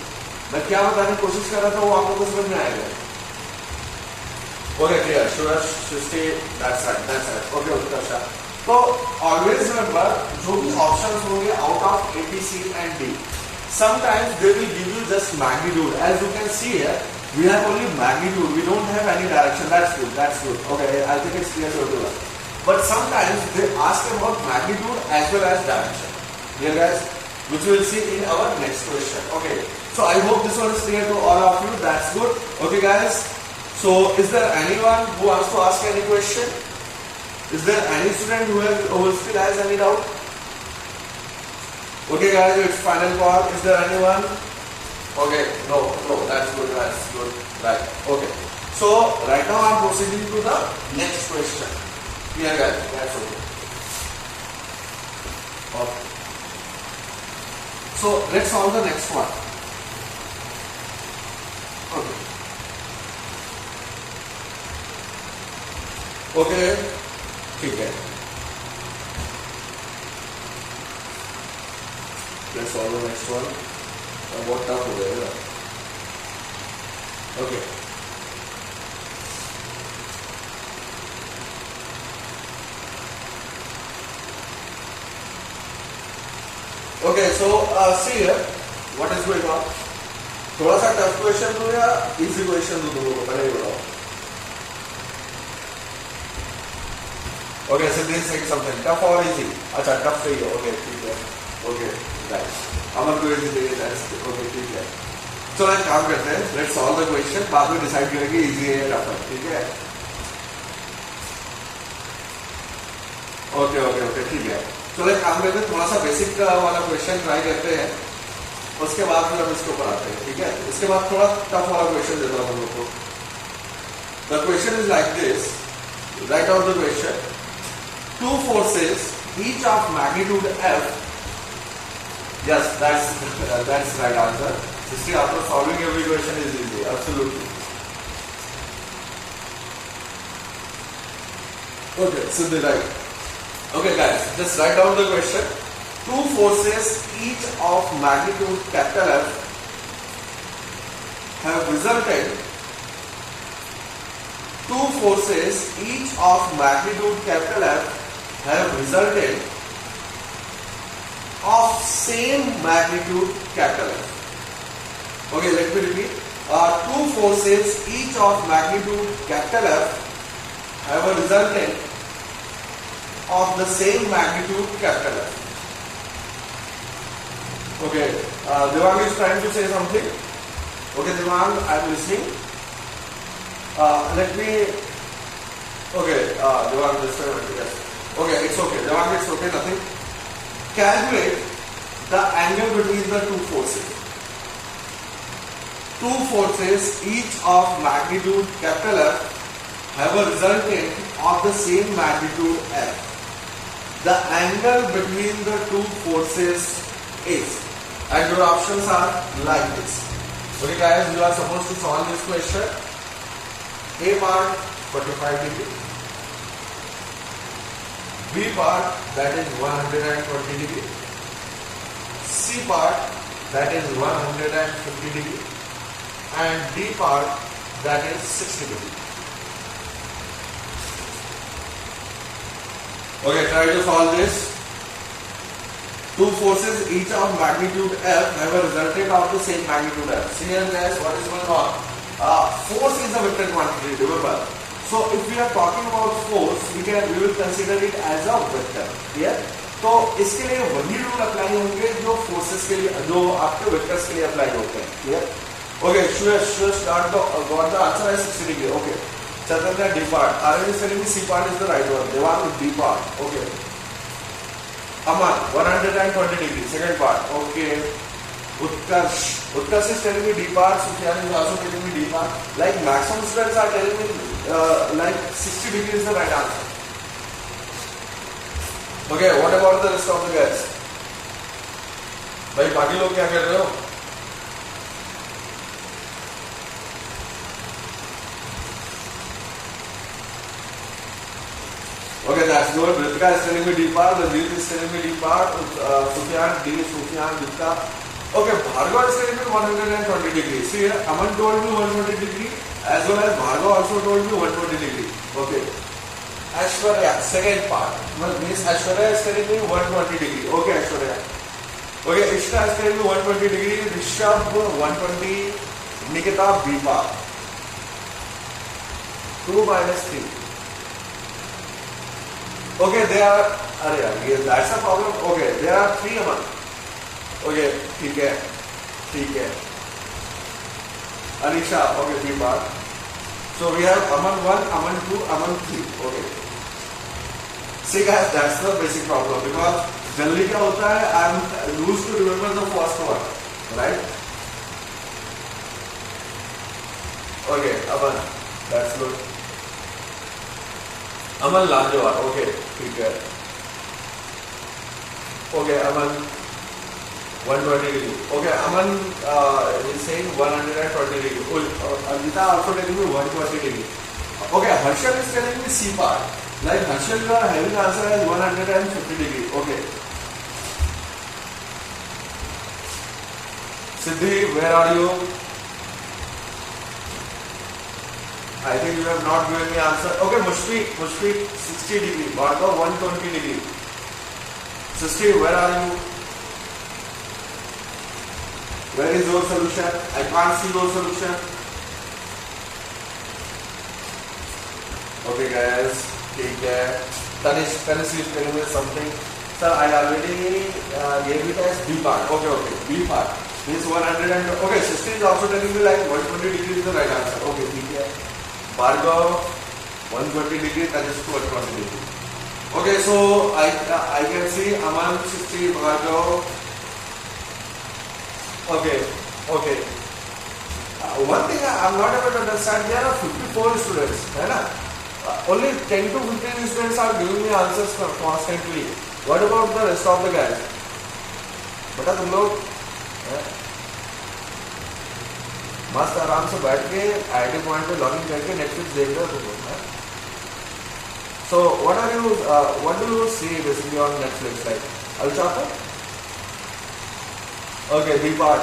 मैं क्या बताने की कोशिश कर रहा था वो आप लोगों को समझ में आएगा. Okay, clear. Shrishti, that's right. Okay, Utkarsha. तो always remember जो भी options होंगे out of A, B, C and D. Sometimes they will give you just magnitude. As you can see here, we have only magnitude. We don't have any direction. That's good. Okay, I think it's clear to everyone. But sometimes they ask about magnitude as well as direction. Here, guys, which we will see in our next question. Okay. So I hope this one is clear to all of you. That's good. Okay, guys. So is there anyone who wants to ask any question? Is there any student who still has any doubt? Okay, guys, it's final call. Is there anyone? Okay, no, that's good. Right, okay. So, right now I am proceeding to the next question. Here, guys, that's okay. Okay. So, let's solve the next one. Okay. ठीक है. let's solve the next one. बहुत tough हो जाएगा. Okay. Okay, so see here, what is going on? थोड़ा सा tough question दो या easy question दो तुमको पहले ही बताओ. Okay, so this is something tough or easy. अच्छा टफ चाहिए. Okay, ठीक है. Okay, right. अमर को इजी चाहिए. Okay, ठीक है. चलो एक काम करते हैं. Let's solve the question. बाद में डिसाइड करेंगे इजी है या टफ है. ठीक है. Okay, ठीक है. चलो एक काम करते हैं. थोड़ा सा बेसिक वाला क्वेश्चन ट्राई करते हैं. उसके बाद फिर हम इसको पढ़ाते हैं. ठीक है. इसके बाद थोड़ा टफ वाला क्वेश्चन देता हूँ हम लोग को. The question is like this. Write out the question. Two forces, each of magnitude F. Yes, that's right answer. See, after solving every question is easy. Absolutely. Okay, so they right. Okay, guys, just write down the question. Two forces, each of magnitude capital F, have resulted. Two forces, each of magnitude capital F, have resulted of same magnitude capital F. Okay, let me repeat. Two forces, each of magnitude capital F, have a resultant of the same magnitude capital F. Okay, Devang is trying to say something. Okay, Devang, I am listening. Let me. Okay, Devang, this time, yes. Okay, it's okay. Devang, it's okay, nothing. Calculate the angle between the two forces. Two forces, each of magnitude capital F, have a resultant of the same magnitude F. The angle between the two forces is, and your options are like this. Okay, guys, you are supposed to solve this question. A part 45 degree, B part that is 120 degree, C part that is 150 degree, and D part that is 60 degree. Okay, try to solve this. Two forces, each of magnitude F, have a resultant of the same magnitude F. See here, guys, what is going on? Force is a vector quantity, remember. So if we are talking about force, we will consider it as a vector. Clear? तो इसके लिए वही rule apply होंगे जो forces के लिए, जो आपके वेक्टर्स के लिए अप्लाई होते हैं. Clear? Okay, Suresh got the answer as 60 degree. Okay. Chatandra D part. Arvind is telling me C part is the right one. Devang D part. Okay. Aman 120 degree. Second part. Okay. Utkarsh is telling me D part. Sufyan is also telling me D part. Like maximum students are telling me like 60 degree is the right answer. Okay, what about the rest of the guys? भाई बाकी लोग क्या कर रहे हो? Okay, that's good. Ritika is telling me D part. Rajit is telling me D part. Sufyan D. Sufyan Ritika. Okay, Bhargav is telling me 120 degree. See here, Aman told me 120 degree, as well as Bhargav also told me 120 degree. Okay. Aishwarya, second part. Means Aishwarya is telling me 120 degree. Okay, Aishwarya. Okay, Ishta is telling me 120 degree. Rishabh 120. Nikita B part. 2 minus 3. Okay, there are. Yes, that's the problem. Okay, there are 3 Aman. Okay, ठीक है. Anisha, okay, B part. So we have Aman 1, Aman 2, Aman 3. Okay. See guys, that's the basic problem because generally क्या होता है, I am used to remember the first one, right? Okay, Aman, that's good. Aman Lanjawar, okay, ठीक है. Okay, Aman 120 degree. Okay, Aman is saying 120 degree. Anita also telling me 120 degree. Okay, Harshal is telling me C part. Like Harshal, you are having answer as 150 degree. Okay. Siddhi, where are you? I think you have not given me answer. Okay, Mushfiq 60 degree, Bhargav 120 degree. Sisti, where are you? Where is your solution? I can't see your solution. Okay guys, take care. Tanish is telling me something. Sir, I already gave it as B part. Okay, B part. This 100 and okay, Sisti is also telling me like 120 degree is the right answer. Okay, ठीक है. Bhargav 120 degree, Tanish 120 degree. Okay, so I can see Aman 60, Bhargav. Okay. One thing I'm not able to understand, there are 54 students, है ना? Only 10 to 15 students are giving me answers constantly. What about the rest of the guys? बेटा तुम लोग मस्त आराम से बैठ के IIT पॉइंट पे लॉगिन करके नेटफ्लिक्स देख रहे हो तुम लोग. So what do you see basically on Netflix, like Al Chapa? Okay, B part.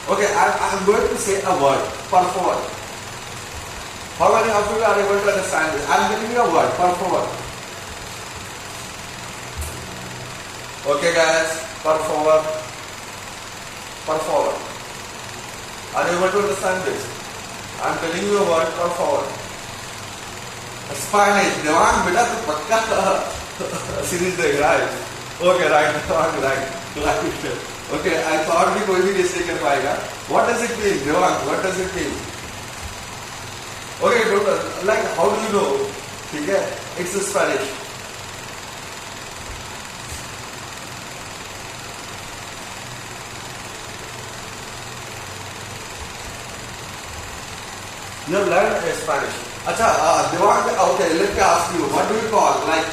Okay, I'm going to say a word, perform. How many of you are able to understand this? I'm giving you a word, perform. Okay guys, perform. Are you able to understand this? I'm telling you a word, perform. Spanish, Devang, beta tu pakka series dekh raha hai. Okay, right. Okay, I thought we कोई भी guess नहीं कर पाएगा. What does it mean, Devang? What does it mean? Okay, like how do you know? ठीक है, it's a Spanish. You have learned Spanish. Acha, Devang, okay, let me ask you, what do you call? Like,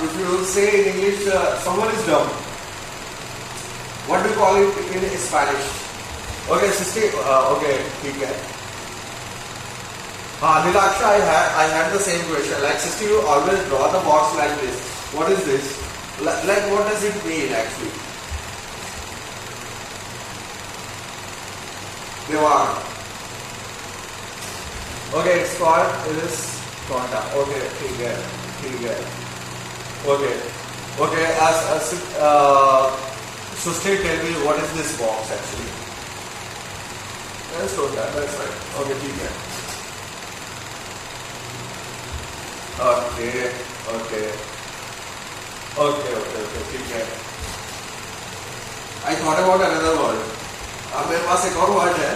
if you say in English, someone is dumb. What do you call it in Spanish? Okay, Sisti, okay, ठीक है. Nilaksha, I had the same question. Like, Sisti, you always draw the box like this. What is this? Like, what does it mean actually? Devang. Okay, it's called conta. Okay, ठीक है. Okay. So still tell me what is this box actually? Let's do that. That's right. Okay, ठीक है. Okay. ठीक है. I thought about another word. मेरे पास एक और word है.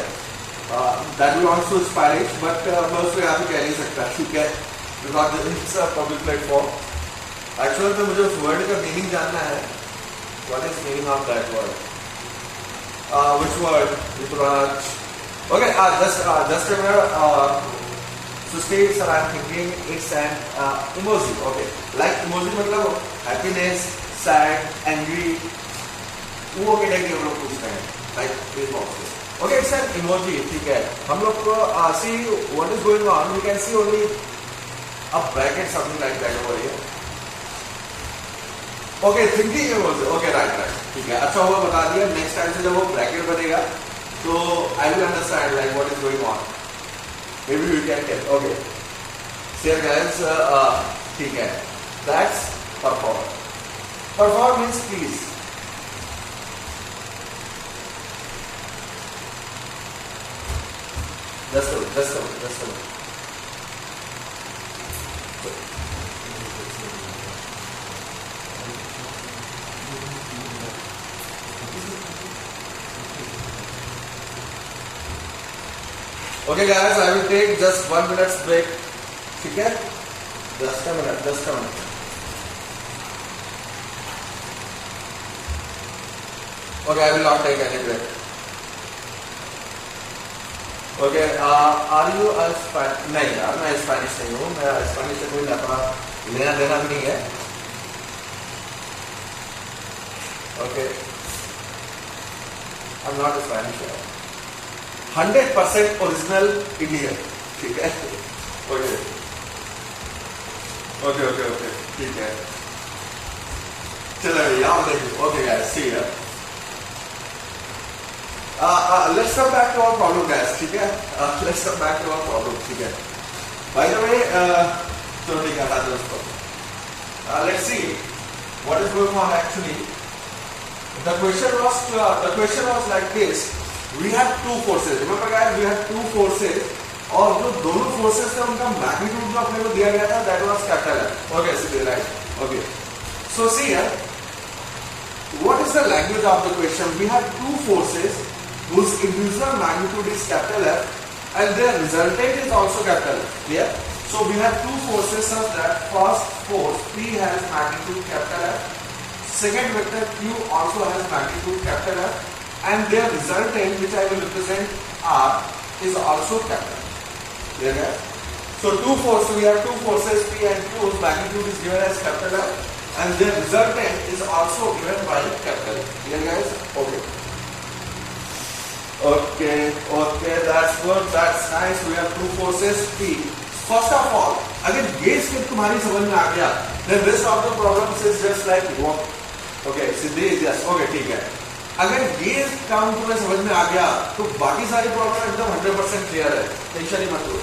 That belongs to Spanish, but मैं उसको यहाँ पे कह नहीं सकता, ठीक है? Because it's a public platform. Actually, तो मुझे उस word का meaning जानना है. What is meaning of that word? Which word? Ruturaj. Okay, just a minute. So stay, sir. I'm thinking it's an emoji. Okay, like emoji मतलब happiness, sad, angry. वो category हम लोग पूछते हैं. Like these boxes. Okay, it's an emoji, ठीक है. हम लोग को see what is going on. We can see only a bracket, something like that over here. Okay, thinking emoji. Okay, right. ठीक है. अच्छा हुआ बता दिया. Next time से जब वो bracket बनेगा, तो I will understand like what is going on. Maybe we can tell. Okay. So guys, ठीक है. That's perform. Perform means please. Just a minute. Okay guys, I will take just 1 minute break. ठीक है? Just a minute. Okay, I will not take any break. Okay, are you a Spanish? नहीं यार, मैं Spanish नहीं हूँ. मैं Spanish से कोई लेना देना भी नहीं है. Okay, I'm not a Spanish. 100% original Indian. ठीक है? Okay. Okay. ठीक है. चलो यहाँ देखिए. Okay guys, see ya. Let's come back to our problem guys. ठीक है. Let's come back to our problem. ठीक है. By the way, चलो ठीक है हटा दो उसको. Let's see what is going on actually. The question was like this. We have two forces. Remember guys, we have two forces. और जो दोनों फोर्सेस थे उनका मैग्नीट्यूड जो अपने को दिया गया था that was capital F. Okay C right. Okay so C here what is the language of the question. We have two forces whose individual magnitude is capital F and their resultant is also capital F. Clear? So we have two forces such that first force P has magnitude capital F, second vector Q also has magnitude capital F and their resultant which I will represent R is also capital F. Clear guys? So we have two forces P and Q whose magnitude is given as capital F and their resultant is also given by capital F. Clear guys? Okay, that's good, that's nice. We have two forces P. First of all, अगर ये step तुम्हारी समझ में आ गया, then rest of the problems is just like what? Okay, Siddhi is yes. Okay, ठीक है. अगर ये काम तुम्हें समझ में आ गया, तो बाकी सारी प्रॉब्लम एकदम 100% क्लियर है. टेंशन ही मत लो.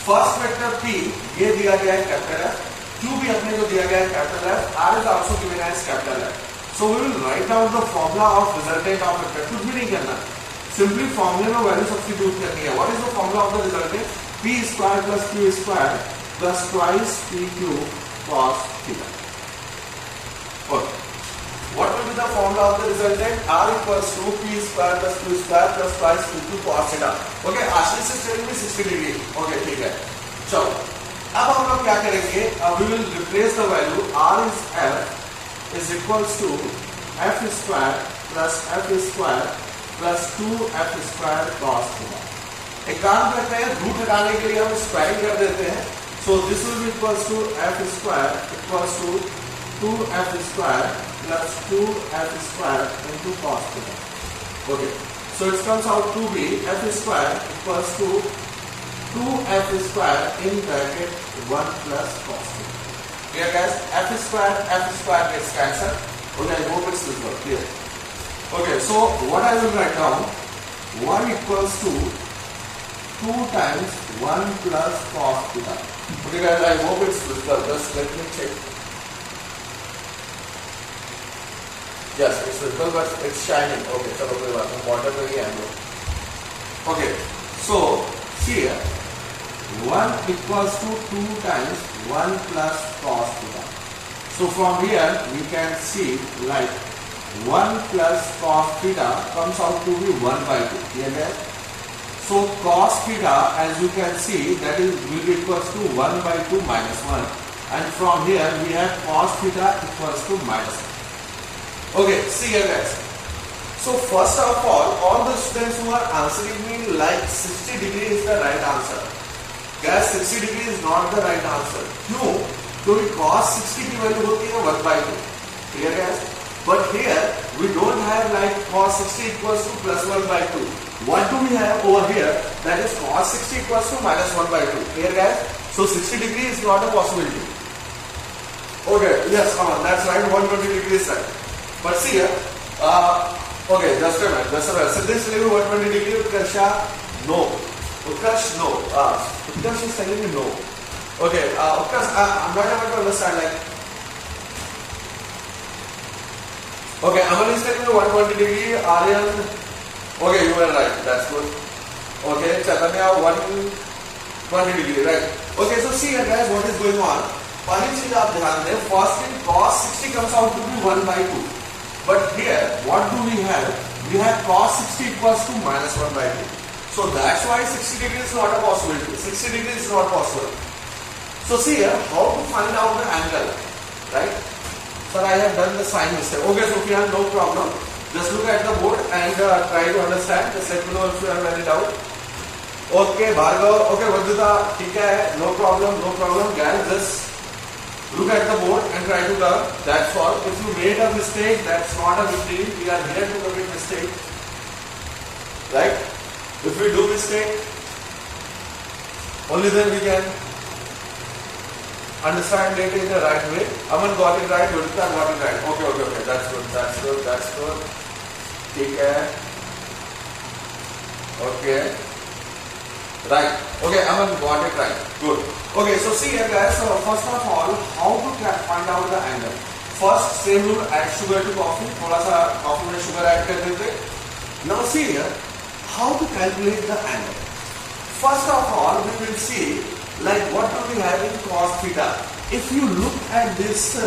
फर्स्ट वेक्टर P ये दिया गया है कैपिटल F, Q भी अपने को दिया गया है capital F, R is also given as capital F. So we will write down the formula of resultant of vector. कुछ भी नहीं करना. Simply फॉर्मूले में वैल्यू सब्स्टिट्यूट करनी है. What is the formula of the resultant? P square plus Q square plus twice PQ cos theta. Okay. What will be the formula of the resultant? R equals to P square plus Q square plus twice PQ cos theta. Okay. आशीष से चलेंगे 60 degree. Okay, ठीक है. चलो. अब हम लोग क्या करेंगे? We will replace the value R is F is equals to F square plus F square plus 2F square cos theta. एक काम करते हैं, रूट हटाने के लिए हम स्क्वायरिंग कर देते हैं. So this will be equals to F square equals to 2F square plus 2F square into cos theta. Okay. So it comes out to be F square equals to 2F square in bracket 1 plus cos theta. Clear guys? F square gets cancelled. Okay, I hope it's visible. Clear. Okay, so what I will write down, 1 equals to 2 times 1 plus cos theta. Okay guys, I hope it's visible. Just let me check. Yes, it's visible but it's shining. Okay, chalo koi baat nahi, border pe hi hai. Okay, so here 1 equals to 2 times 1 plus cos theta. So from here we can see like 1 plus cos theta comes out to be 1 by 2. Clear guys? So cos theta, as you can see, that is will be equals to 1 by 2 minus 1, and from here we have cos theta equals to minus 1. Okay, see here guys. So first of all the students who are answering me like 60 degree is the right answer. Guys, 60 degree is not the right answer. क्यों? क्योंकि cos 60 की value होती है 1 by 2. Clear guys? But here we don't have like cos 60 equals to plus 1 by 2. What do we have over here? That is cos 60 equals to minus 1 by 2. Clear guys? So 60 degree is not a possibility. Okay, yes, come on, that's right, 120 degrees right. But see here, okay, just a minute. So this level 120 degree, Utkarsha, no. Utkarsh, no. Utkarsh is telling me no. Okay, Utkarsh, I'm not able to understand like. Okay, Aman is telling me 120 degree, Aryan, okay, you are right, that's good. Okay, Chaitanya, 120 degree, right. Okay, so see here guys, what is going on. पहली चीज आप ध्यान दें, first in cos 60 comes out to be 1 by 2. But here, what do we have? We have cos 60 equals to minus 1 by 2. So that's why 60 degree is not a possibility. 60 degree is not possible. So see here, how to find out the angle, right? Sir, I have done the sign mistake. Okay, Sufyan, no problem. Just look at the board and try to understand. Just let me know if you have any doubt. Okay, Bhargav. Okay, Vadita, ठीक है, no problem. Guys, just look at the board and try to learn. That's all. If you made a mistake, that's not a big deal. We are here to commit mistake, right? If we do mistake, only then we can Understand it in the right way. Aman got it right. Yudhita got it right. Okay. That's good. ठीक है. Okay. Right. Okay, Aman got it right. Good. Okay, so see here guys. So first of all, how to find out the angle? First, same rule. Add sugar to coffee. थोड़ा सा coffee में sugar add कर देते. Now see here, how to calculate the angle? First of all, we will see like what do we have in cos theta. If you look at this,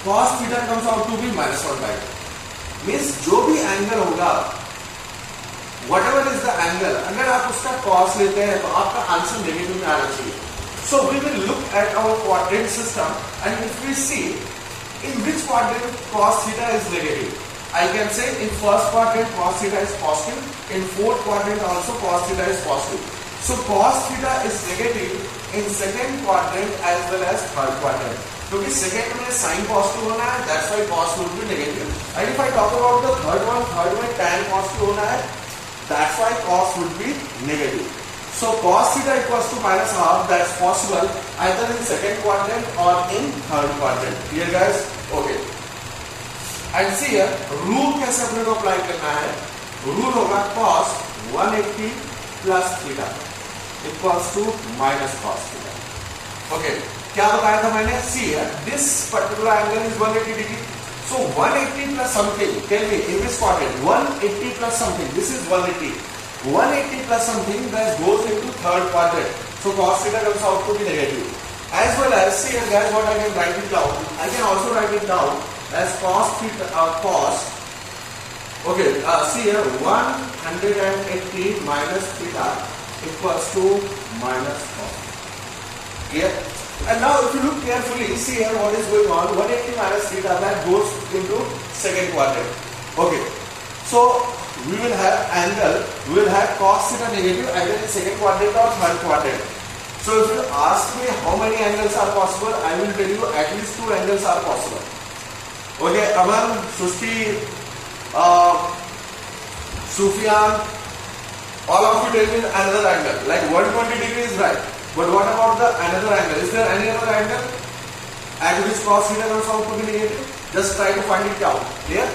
cos theta comes out to be -1/2. Means जो भी angle होगा, whatever is the angle, अगर आप उसका cos लेते हैं तो आपका आंसर नेगेटिव में आना चाहिए. So we will look at our quadrant system and if we see in which quadrant cos theta is negative. I can say in first quadrant cos theta is positive, in fourth quadrant also cos theta is positive. So cos theta is negative in second quadrant as well as third quadrant. क्योंकि second में sin positive होना है, that's why cos would be negative. And if I talk about the third में tan positive होना है, that's why cos would be negative. So cos theta equals to -half. That's possible either in second quadrant or in third quadrant. Clear guys? Okay. And see here, rule कैसे अपने को apply करना है? Rule होगा cos 180 plus theta equals to minus cos theta. Okay. क्या बताया था मैंने? See here, this particular angle is 180 degree. So 180 plus something. Tell me in this quadrant 180 plus something. This is 180. 180 plus something that goes into third quadrant. So cos theta comes out to be negative. As well as see here guys, what I can write it down. I can also write it down as cos theta cos. Okay, see here 180 minus theta equals to minus cos. Clear? And now if you look carefully, see here what is going on. 180 minus theta that goes into second quadrant. Okay, so we will have angle, we will have cos theta negative either in second quadrant or third quadrant. So if you ask me how many angles are possible, I will tell you at least 2 angles are possible. Okay, Aman, Sushti, Sufyan, all of you tell me another angle. Like 120 degree is right. But what about the another angle? Is there any other angle at which cos theta comes out to be negative? Just try to find it out. Clear?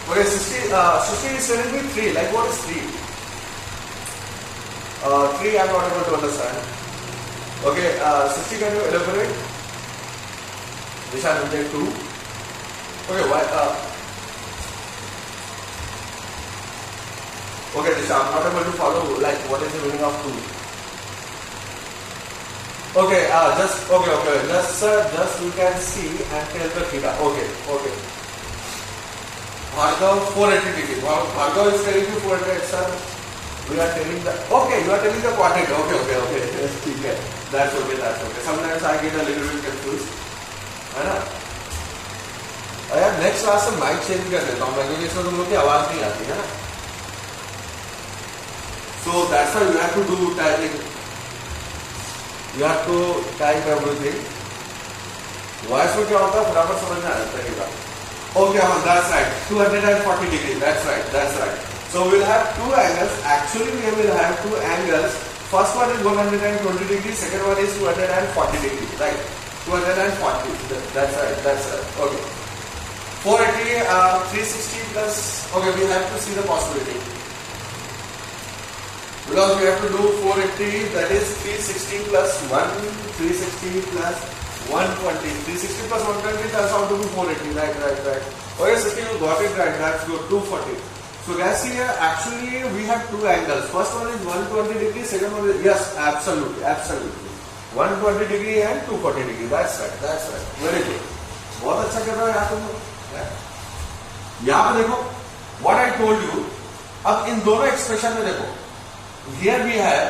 Okay, Sushti is telling me 3. Like what is 3? 3 I am not able to understand. Okay, Sushti, can you elaborate? Dishan will take 2. Okay, why? Okay, Disha, I am not able to follow like what is the meaning of 2. Okay, just you can see and tell the theta. Okay. Bhargav 480 degree. Bhargav is telling you 480, sir. We are telling the you are telling the quadrant. Okay. Yes, that's okay. Sometimes I get a little bit confused. है ना? यार next class से mic change कर देता हूँ मैं क्योंकि इसमें तुम लोग की आवाज नहीं आती है ना. So that's why you have to do typing. You have to type everything. Voice में क्या होता है फटाफट समझ में आ जाता है. Okay, that's right. 240 degrees. That's right. So we'll have 2 angles. Actually, we will have 2 angles. First one is 120 degrees. Second one is 240 degrees. Right? 240. That's right. Okay. 480, 360 plus. Okay, we have to see the possibility. Because we have to do 480, that is 360 plus 1, 360 plus 120. 360 plus 120 turns out to be 480. Right. Okay, so you got it right. That's good. 240. So guys, here actually we have 2 angles. First one is 120 degree. Second one is yes, absolutely. 120 degree and 240 degree. That's right. Very good. बहुत अच्छा कर रहे हो यार तुम. यहाँ पे देखो, what I told you. अब इन दोनों एक्सप्रेशन में देखो. Here we have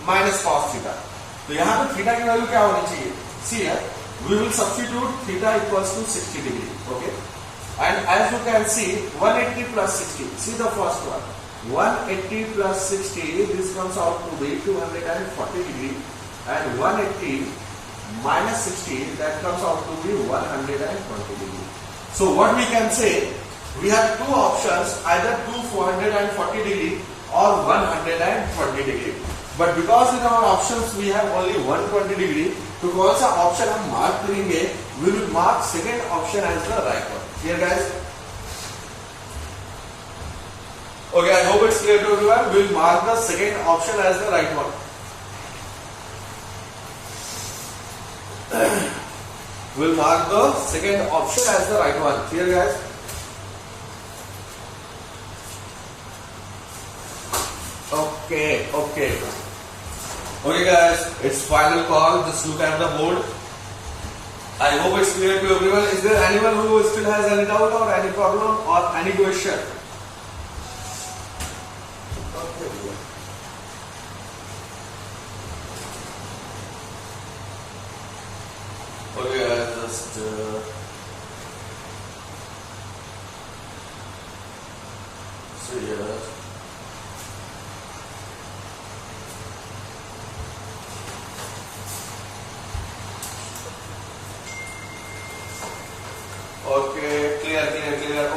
minus cos theta. तो यहाँ पे theta की वैल्यू क्या होनी चाहिए? See here, we will substitute theta equals to 60 degree. Okay, and as you can see, 180 plus 60. See the first one. 180 plus 60. This comes out to be 240 degree, and 180 minus 60. That comes out to be 120 degree. So what we can say? We have 2 options, either 440 degree or 120 degree. But because in our options we have only 120 degree, तो कौन सा option हम mark करेंगे? We will mark second option as the right one. Clear guys? Okay, I hope it's clear to everyone. We will mark the second option as the right one. We'll mark the second option as the right one. Clear guys? Okay guys, it's final call. Just look at the board. I hope it's clear to everyone. Is there anyone who still has any doubt or any problem or any question? Okay guys, just see here. Okay, clear.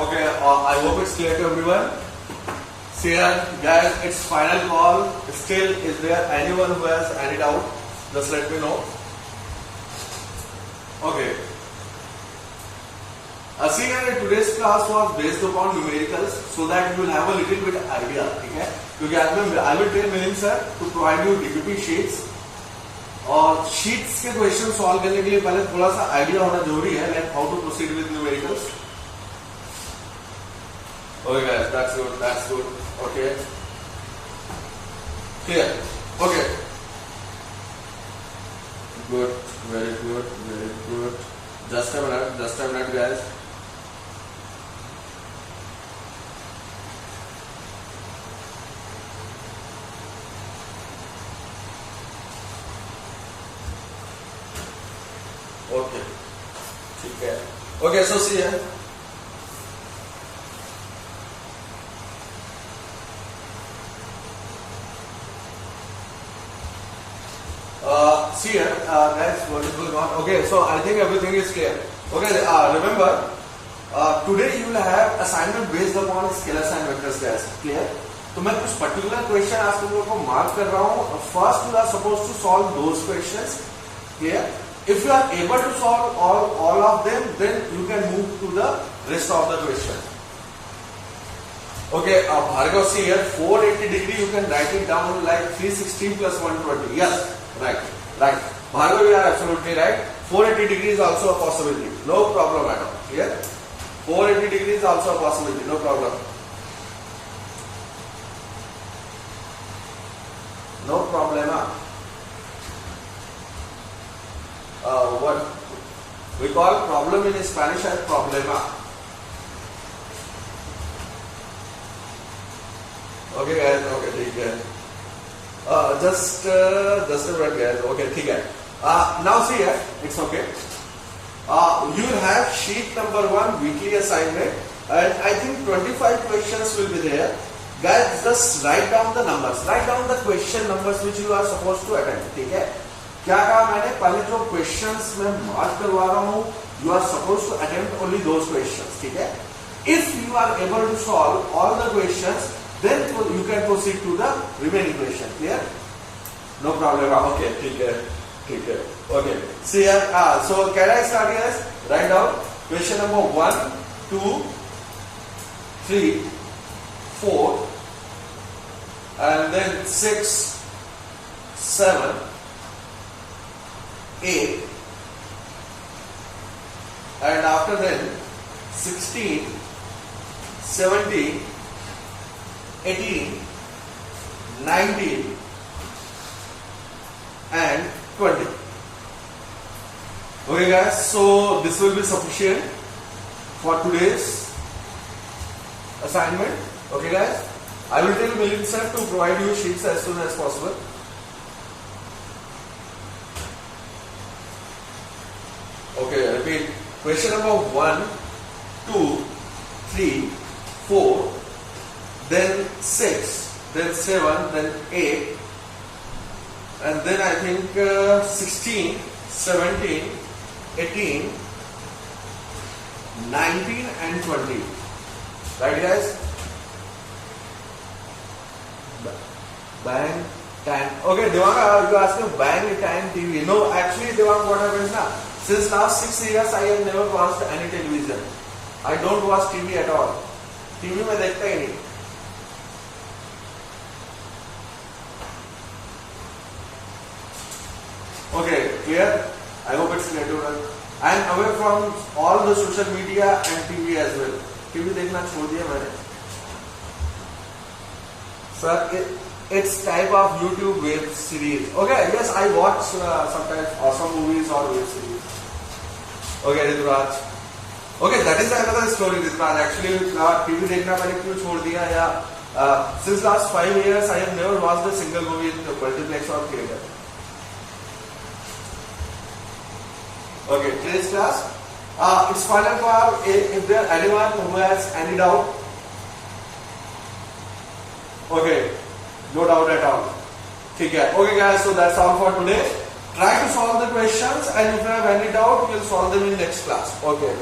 Okay, I hope it's clear to everyone. See here, guys, it's final call. Still, is there anyone who has any doubt? Just let me know. Okay. See here, today's class was based upon numericals, so that you will have a little bit idea. Okay? Because I will tell Milind sir to provide you DPP sheets. और sheets के question solve करने के लिए पहले थोड़ा सा idea होना जरूरी है, like how to proceed with numericals. Okay guys, that's good. Okay, clear. Okay, good, very good. Just a minute guys. Okay, ठीक है. Okay, so see here. See here, guys, what is going on? Okay, so I think everything is clear. Okay, remember, today you will have assignment based upon scalars and vectors, guys. Clear? तो मैं कुछ particular question आप लोगों को mark कर रहा हूँ. First, you are supposed to solve those questions. Clear? If you are able to solve all of them, then you can move to the rest of the question. Okay, Bhargav, see here, 480 degree, you can write it down like 316 plus 120. Yes, right. Bhargav, you are absolutely right. 480 degree is also a possibility. No problem at all. Clear? 480 degree is also a possibility. No problem. No problem. What we call problem in Spanish as problema. Okay guys, okay, ठीक है. Just a minute guys. Okay, ठीक है. Now see here, it's okay. You will have sheet number 1 weekly assignment, and I think 25 questions will be there. Guys, just write down the numbers. Write down the question numbers which you are supposed to attempt. ठीक है? क्या कहा मैंने? पहले जो questions मैं mark करवा रहा हूँ, you are suppose to attempt only those questions. ठीक है? If you are able to solve all the questions, then you can proceed to the remaining question. Clear? No problem. Okay, ठीक है. Okay, see here, so can I start guys? Write down question number 1, 2, 3, 4 and then 6, 7, 8, and after that 16, 17, 18, 19 and 20. Okay guys, so this will be sufficient for today's assignment. Okay guys, I will tell Milind sir to provide you sheets as soon as possible. Okay, repeat. Question number 1, 2, 3, 4, then 6, then 7, then 8, and then I think 16, 17, 18, 19 and 20. Right guys? Bang, Time. Okay, Devang, you asked me buying a time TV. No, actually, Devang, what happens now? Since last 6 years, I have never watched any television. I don't watch TV at all. TV में देखता ही नहीं. Okay, clear? I hope it's clear to you. I am away from all the social media and TV as well. TV देखना छोड़ दिया मैंने. Sir, it's type of YouTube web series. Okay, yes, I watch sometimes awesome movies or web series. Okay, Rituraj. Okay, that is another story, Rituraj. Actually, TV देखना मैंने क्यों छोड़ दिया या since last 5 years I have never watched a single movie in the multiplex or theater. Okay, today's class. It's final for if there anyone who has any doubt. Okay, no doubt at all. Okay, guys, so that's all for today. Try to solve the questions, and if you have any doubt, we'll solve them in next class. Okay.